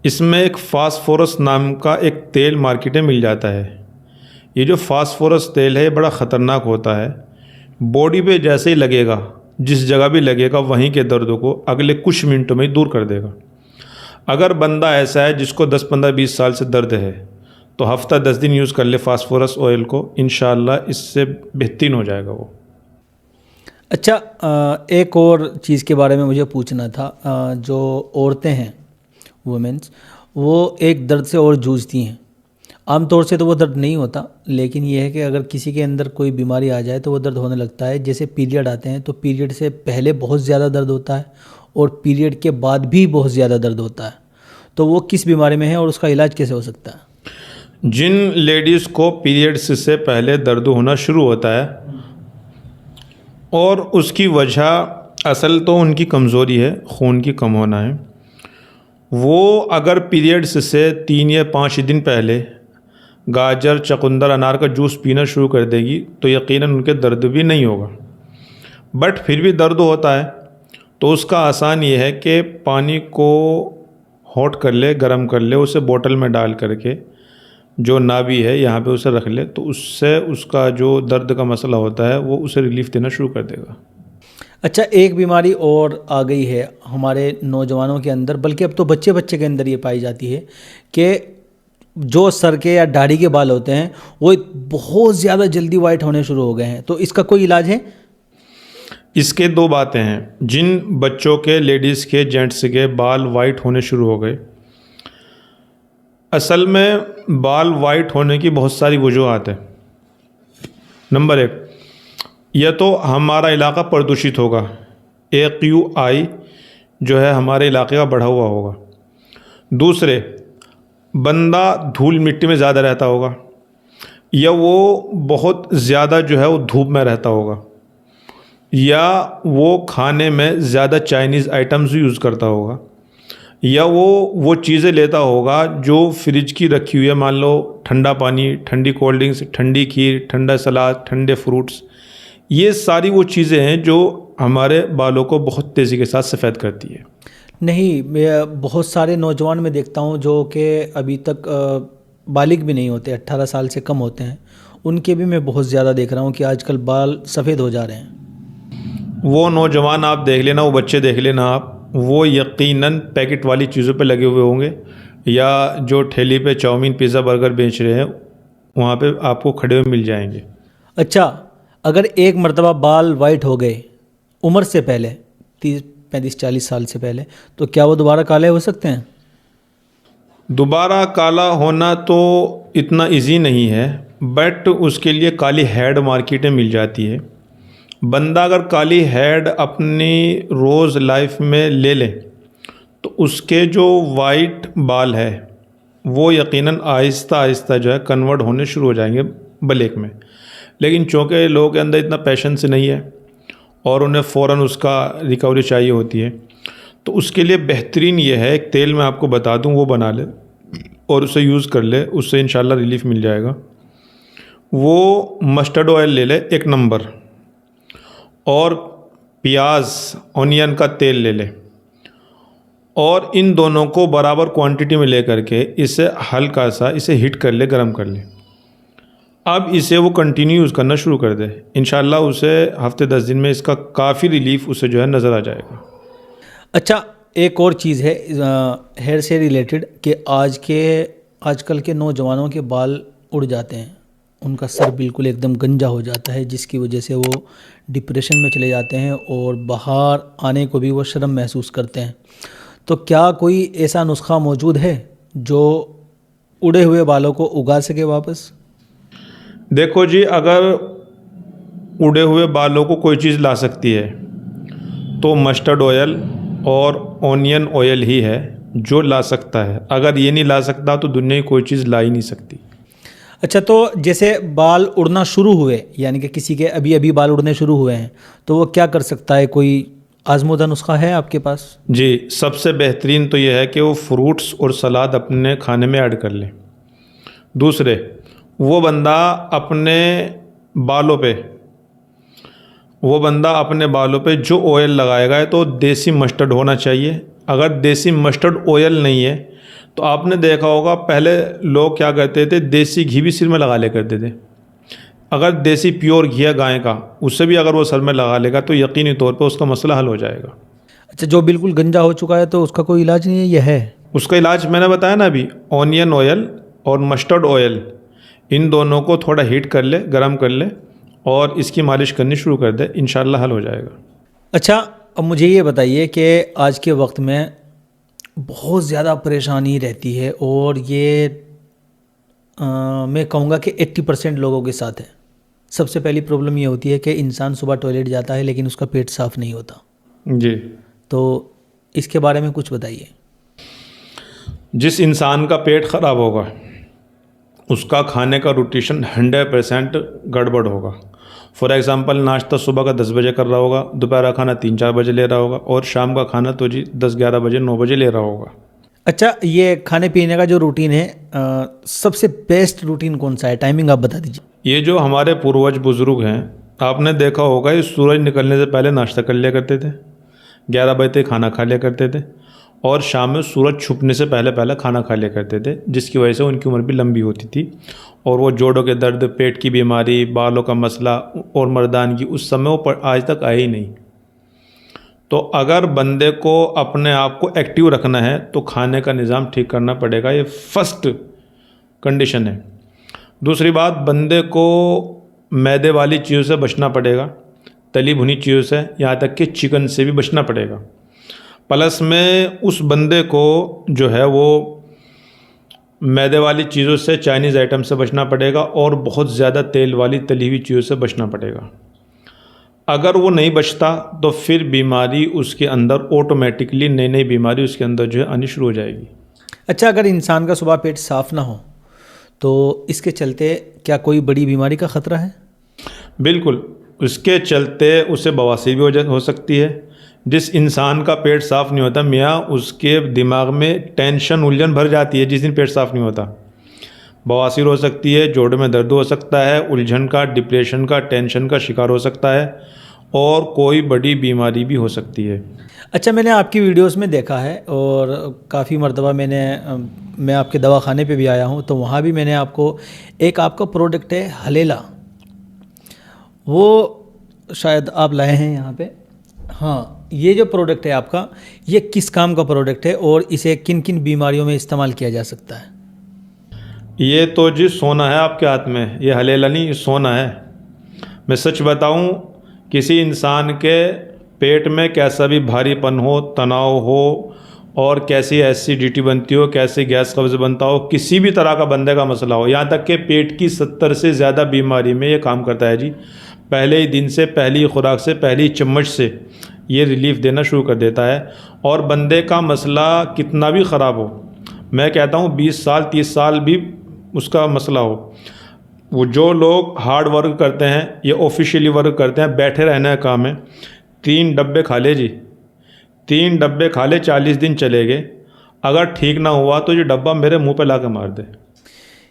इसमें एक फास्फोरस नाम का एक तेल मार्केट में मिल जाता है। ये जो फास्फोरस तेल है बड़ा ख़तरनाक होता है। बॉडी पे जैसे ही लगेगा, जिस जगह भी लगेगा, वहीं के दर्दों को अगले कुछ मिनटों में ही दूर कर देगा। अगर बंदा ऐसा है जिसको 10, 15, 20 साल से दर्द है, तो हफ्ता 10 दिन यूज़ कर ले फास्फोरस ऑयल को, इंशाल्लाह इससे बेहतरीन हो जाएगा वो। अच्छा, एक और चीज़ के बारे में मुझे पूछना था। जो औरतें हैं, वुमेंस, वो एक दर्द से और जूझती हैं। आमतौर से तो वो दर्द नहीं होता, लेकिन ये है कि अगर किसी के अंदर कोई बीमारी आ जाए तो वो दर्द होने लगता है। जैसे पीरियड आते हैं तो पीरियड से पहले बहुत ज़्यादा दर्द होता है और पीरियड के बाद भी बहुत ज़्यादा दर्द होता है। तो वो किस बीमारी में है और उसका इलाज कैसे हो सकता है? जिन लेडीज़ को पीरियड्स से पहले दर्द होना शुरू होता है और उसकी वजह असल तो उनकी कमज़ोरी है, खून की कम होना है, वो अगर पीरियड्स से 3 या 5 दिन पहले गाजर, चुकंदर, अनार का जूस पीना शुरू कर देगी तो यकीनन उनके दर्द भी नहीं होगा। बट फिर भी दर्द होता है तो उसका आसान ये है कि पानी को हॉट कर ले, गर्म कर ले, उसे बोतल में डाल करके जो नाभि है यहाँ पे उसे रख ले, तो उससे उसका जो दर्द का मसला होता है वो उसे रिलीफ देना शुरू कर देगा। अच्छा, एक बीमारी और आ गई है हमारे नौजवानों के अंदर, बल्कि अब तो बच्चे बच्चे के अंदर ये पाई जाती है कि जो सर के या दाढ़ी के बाल होते हैं वो बहुत ज़्यादा जल्दी वाइट होने शुरू हो गए हैं। तो इसका कोई इलाज है? इसके 2 बातें हैं। जिन बच्चों के, लेडीज़ के, जेंट्स के बाल वाइट होने शुरू हो गए, असल में बाल वाइट होने की बहुत सारी वजूहात हैं। नंबर 1, यह तो हमारा इलाका प्रदूषित होगा, AQI जो है हमारे इलाके का बढ़ा हुआ होगा। दूसरे, बंदा धूल मिट्टी में ज़्यादा रहता होगा, या वो बहुत ज़्यादा जो है वो धूप में रहता होगा, या वो खाने में ज़्यादा चाइनीज़ आइटम्स यूज़ करता होगा, या वो चीज़ें लेता होगा जो फ्रिज की रखी हुई है, मान लो ठंडा पानी, ठंडी कोल्ड ड्रिंक्स, ठंडी खीर, ठंडा सलाद, ठंडे फ्रूट्स। ये सारी वो चीज़ें हैं जो हमारे बालों को बहुत तेज़ी के साथ सफ़ेद करती है। नहीं, मैं बहुत सारे नौजवान में देखता हूँ जो कि अभी तक बालिग भी नहीं होते, 18 साल से कम होते हैं, उनके भी मैं बहुत ज़्यादा देख रहा हूँ कि आजकल बाल सफ़ेद हो जा रहे हैं। वो नौजवान आप देख लेना, वो बच्चे देख लेना आप, वो यकीनन पैकेट वाली चीज़ों पे लगे हुए होंगे, या जो ठेली पे चाउमीन, पिज़्ज़ा, बर्गर बेच रहे हैं वहाँ पे आपको खड़े हुए मिल जाएंगे। अच्छा, अगर एक मर्तबा बाल वाइट हो गए उम्र से पहले, 30, 35, 40 साल से पहले, तो क्या वो दोबारा काले हो सकते हैं? दोबारा काला होना तो इतना इजी नहीं है, बट उसके लिए काली हेड मार्केट में मिल जाती है। बंदा अगर काली हेड अपनी रोज़ लाइफ में ले ले तो उसके जो वाइट बाल है वो यकीनन आहिस्ता आहिस्ता जो है कन्वर्ट होने शुरू हो जाएंगे ब्लैक में। लेकिन चूँकि लोगों के अंदर इतना पेशेंस नहीं है और उन्हें फ़ौरन उसका रिकवरी चाहिए होती है, तो उसके लिए बेहतरीन ये है, एक तेल मैं आपको बता दूं, वो बना ले और उसे यूज़ कर ले, उससे इंशाल्लाह रिलीफ मिल जाएगा। वो मस्टर्ड ऑयल ले ले 1 नंबर, और प्याज, ऑनियन का तेल ले ले, और इन दोनों को बराबर क्वांटिटी में ले करके इसे हल्का सा इसे हीट कर ले, गरम कर ले। अब इसे वो कंटिन्यू यूज़ करना शुरू कर दे, इंशाल्लाह उसे हफ्ते 10 दिन में इसका काफ़ी रिलीफ उसे जो है नज़र आ जाएगा। अच्छा, एक और चीज़ है हेयर से रिलेटेड कि आजकल के नौजवानों के बाल उड़ जाते हैं, उनका सर बिल्कुल एकदम गंजा हो जाता है, जिसकी वजह से वो डिप्रेशन में चले जाते हैं और बाहर आने को भी वो शर्म महसूस करते हैं। तो क्या कोई ऐसा नुस्खा मौजूद है जो उड़े हुए बालों को उगा सके वापस? देखो जी, अगर उड़े हुए बालों को कोई चीज़ ला सकती है तो मस्टर्ड ऑयल और ऑनियन ऑयल ही है जो ला सकता है। अगर ये नहीं ला सकता तो दुनिया की कोई चीज़ ला ही नहीं सकती। अच्छा, तो जैसे बाल उड़ना शुरू हुए, यानी कि किसी के अभी अभी बाल उड़ने शुरू हुए हैं, तो वो क्या कर सकता है? कोई आजमूदा नुस्खा है आपके पास? जी, सबसे बेहतरीन तो ये है कि वो फ्रूट्स और सलाद अपने खाने में ऐड कर ले। दूसरे, वो बंदा अपने बालों पे जो ऑयल लगाएगा तो देसी मस्टर्ड होना चाहिए। अगर देसी मस्टर्ड ऑयल नहीं है तो आपने देखा होगा पहले लोग क्या करते थे, देसी घी भी सिर में लगा ले करते थे। अगर देसी प्योर घी है गाय का, उससे भी अगर वो सर में लगा लेगा तो यकीनी तौर पे उसका मसला हल हो जाएगा। अच्छा, जो बिल्कुल गंजा हो चुका है तो उसका कोई इलाज नहीं है? यह है उसका इलाज, मैंने बताया ना अभी, ऑनियन ऑयल और मस्टर्ड ऑयल, इन दोनों को थोड़ा हीट कर ले, गरम कर ले और इसकी मालिश करनी शुरू कर दे, इंशाल्लाह हल हो जाएगा। अच्छा, अब मुझे ये बताइए कि आज के वक्त में बहुत ज़्यादा परेशानी रहती है और ये मैं कहूँगा कि 80% लोगों के साथ है। सबसे पहली प्रॉब्लम ये होती है कि इंसान सुबह टॉयलेट जाता है लेकिन उसका पेट साफ़ नहीं होता। जी, तो इसके बारे में कुछ बताइए। जिस इंसान का पेट ख़राब होगा उसका खाने का रूटीशन 100% गड़बड़ होगा। फॉर एग्ज़ाम्पल, नाश्ता सुबह का 10 बजे कर रहा होगा, दोपहर का खाना 3-4 बजे ले रहा होगा और शाम का खाना तो जी 10-11 बजे 9 बजे ले रहा होगा। अच्छा, ये खाने पीने का जो रूटीन है, सबसे बेस्ट रूटीन कौन सा है? टाइमिंग आप बता दीजिए। ये जो हमारे पूर्वज बुज़ुर्ग हैं, आपने देखा होगा, ये सूरज निकलने से पहले नाश्ता कर लिया करते थे, 11 बजे तक खाना खा लिया करते थे और शाम में सूरज छुपने से पहले पहले खाना खा लिया करते थे, जिसकी वजह से उनकी उम्र भी लंबी होती थी और वो जोड़ों के दर्द, पेट की बीमारी, बालों का मसला और मर्दानगी उस समय वो आज तक आए ही नहीं। तो अगर बंदे को अपने आप को एक्टिव रखना है तो खाने का निज़ाम ठीक करना पड़ेगा, ये फर्स्ट कंडीशन है। दूसरी बात, बंदे को मैदे वाली चीज़ों से बचना पड़ेगा, तली भुनी चीज़ों से, यहाँ तक कि चिकन से भी बचना पड़ेगा। प्लस में उस बंदे को जो है वो मैदे वाली चीज़ों से, चाइनीज़ आइटम से बचना पड़ेगा और बहुत ज़्यादा तेल वाली तली हुई चीज़ों से बचना पड़ेगा। अगर वो नहीं बचता तो फिर बीमारी उसके अंदर ऑटोमेटिकली, नई नई बीमारी उसके अंदर जो है आनी शुरू हो जाएगी। अच्छा, अगर इंसान का सुबह पेट साफ़ ना हो तो इसके चलते क्या कोई बड़ी बीमारी का ख़तरा है? बिल्कुल, उसके चलते उसे बवासीर भी हो सकती है। जिस इंसान का पेट साफ़ नहीं होता मियाँ, उसके दिमाग में टेंशन, उलझन भर जाती है जिस दिन पेट साफ़ नहीं होता। बवासीर हो सकती है, जोड़ों में दर्द हो सकता है, उलझन का, डिप्रेशन का, टेंशन का शिकार हो सकता है और कोई बड़ी बीमारी भी हो सकती है। अच्छा, मैंने आपकी वीडियोस में देखा है और काफ़ी मर्तबा मैं आपके दवाखाने पे भी आया हूँ, तो वहाँ भी मैंने आपको एक आपका प्रोडक्ट है हलेला, वो शायद आप लाए हैं यहाँ पे। हाँ, ये जो प्रोडक्ट है आपका, ये किस काम का प्रोडक्ट है और इसे किन किन बीमारियों में इस्तेमाल किया जा सकता है? ये तो जी सोना है आपके हाथ में, ये हलेला नहीं, ये सोना है। मैं सच बताऊं, किसी इंसान के पेट में कैसा भी भारीपन हो, तनाव हो और कैसी एसिडिटी बनती हो, कैसी गैस कब्ज़ बनता हो, किसी भी तरह का बंदे का मसला हो, यहाँ तक कि पेट की 70 से ज़्यादा बीमारी में ये काम करता है जी। पहले ही दिन से, पहली खुराक से, पहली चम्मच से ये रिलीफ देना शुरू कर देता है। और बंदे का मसला कितना भी ख़राब हो, मैं कहता हूँ 20 साल 30 साल भी उसका मसला हो, वो जो लोग हार्ड वर्क करते हैं, ये ऑफिशियली वर्क करते हैं, बैठे रहना का काम है, 3 डब्बे खा ले जी, 3 डब्बे खा ले, 40 दिन चले गए, अगर ठीक ना हुआ तो ये डब्बा मेरे मुंह पे ला के मार दे।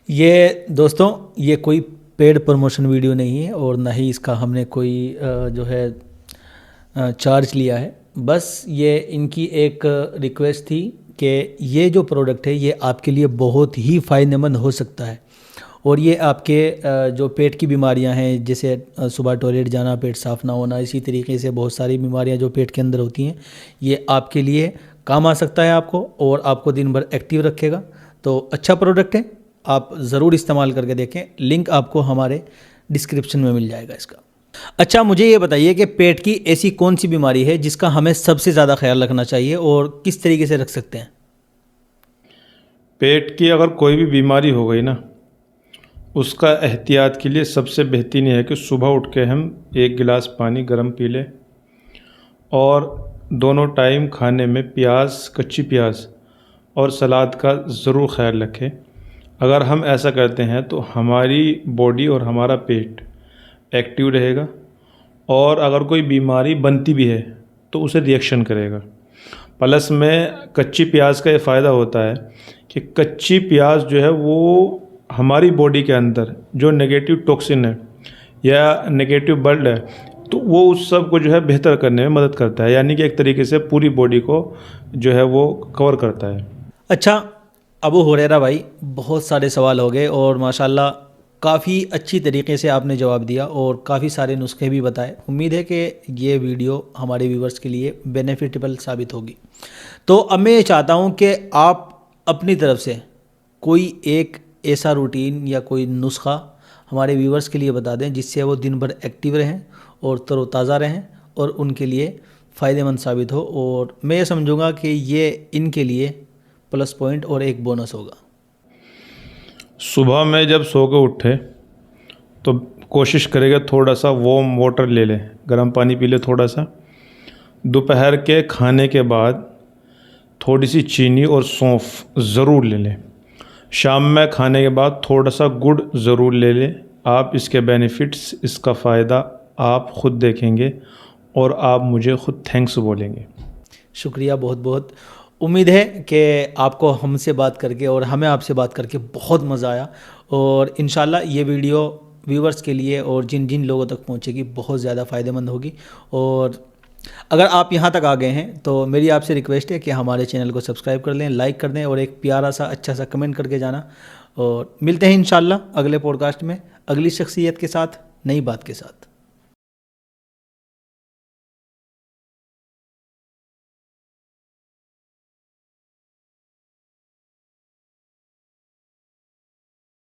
ये दोस्तों, ये कोई पेड प्रमोशन वीडियो नहीं है और ना ही इसका हमने कोई जो है चार्ज लिया है। बस ये इनकी एक रिक्वेस्ट थी कि ये जो प्रोडक्ट है ये आपके लिए बहुत ही फ़ायदेमंद हो सकता है और ये आपके जो पेट की बीमारियां हैं, जैसे सुबह टॉयलेट जाना, पेट साफ़ ना होना, इसी तरीके से बहुत सारी बीमारियां जो पेट के अंदर होती हैं, ये आपके लिए काम आ सकता है आपको और आपको दिन भर एक्टिव रखेगा। तो अच्छा प्रोडक्ट है, आप ज़रूर इस्तेमाल करके देखें। लिंक आपको हमारे डिस्क्रिप्शन में मिल जाएगा इसका। अच्छा, मुझे ये बताइए कि पेट की ऐसी कौन सी बीमारी है जिसका हमें सबसे ज़्यादा ख्याल रखना चाहिए और किस तरीके से रख सकते हैं? पेट की अगर कोई भी बीमारी हो गई ना, उसका एहतियात के लिए सबसे बेहतरीन है कि सुबह उठ के हम 1 गिलास पानी गर्म पी लें और दोनों टाइम खाने में प्याज, कच्ची प्याज और सलाद का ज़रूर ख्याल रखें। अगर हम ऐसा करते हैं तो हमारी बॉडी और हमारा पेट एक्टिव रहेगा और अगर कोई बीमारी बनती भी है तो उसे रिएक्शन करेगा। प्लस में कच्ची प्याज का ये फ़ायदा होता है कि कच्ची प्याज जो है वो हमारी बॉडी के अंदर जो नेगेटिव टॉक्सिन है या नेगेटिव ब्लड है तो वो उस सब को जो है बेहतर करने में मदद करता है, यानी कि एक तरीके से पूरी बॉडी को जो है वो कवर करता है। अच्छा अबू हुरैरा भाई, बहुत सारे सवाल हो गए और माशाल्लाह काफ़ी अच्छी तरीके से आपने जवाब दिया और काफ़ी सारे नुस्खे भी बताए। उम्मीद है कि ये वीडियो हमारे व्यूवर्स के लिए बेनिफिटेबल साबित होगी। तो अब मैं ये चाहता हूँ कि आप अपनी तरफ से कोई एक ऐसा रूटीन या कोई नुस्खा हमारे व्यूवर्स के लिए बता दें जिससे वो दिन भर एक्टिव रहें और तरोताज़ा रहें और उनके लिए फ़ायदेमंद साबित हो, और मैं ये समझूंगा कि ये इनके लिए प्लस पॉइंट और एक बोनस होगा। सुबह में जब सो के उठे तो कोशिश करेगा थोड़ा सा वार्म वाटर ले लें, गर्म पानी पी ले थोड़ा सा। दोपहर के खाने के बाद थोड़ी सी चीनी और सौंफ ज़रूर ले लें। शाम में खाने के बाद थोड़ा सा गुड़ ज़रूर ले लें। आप इसके बेनिफिट्स, इसका फ़ायदा आप ख़ुद देखेंगे और आप मुझे ख़ुद थैंक्स बोलेंगे। शुक्रिया बहुत बहुत। उम्मीद है कि आपको हमसे बात करके और हमें आपसे बात करके बहुत मज़ा आया, और इंशाल्लाह ये वीडियो व्यूवर्स के लिए और जिन जिन लोगों तक पहुंचेगी बहुत ज़्यादा फ़ायदेमंद होगी। और अगर आप यहाँ तक आ गए हैं तो मेरी आपसे रिक्वेस्ट है कि हमारे चैनल को सब्सक्राइब कर लें, लाइक कर दें और एक प्यारा सा अच्छा सा कमेंट करके जाना। और मिलते हैं इंशाल्लाह अगले पॉडकास्ट में अगली शख्सियत के साथ, नई बात के साथ।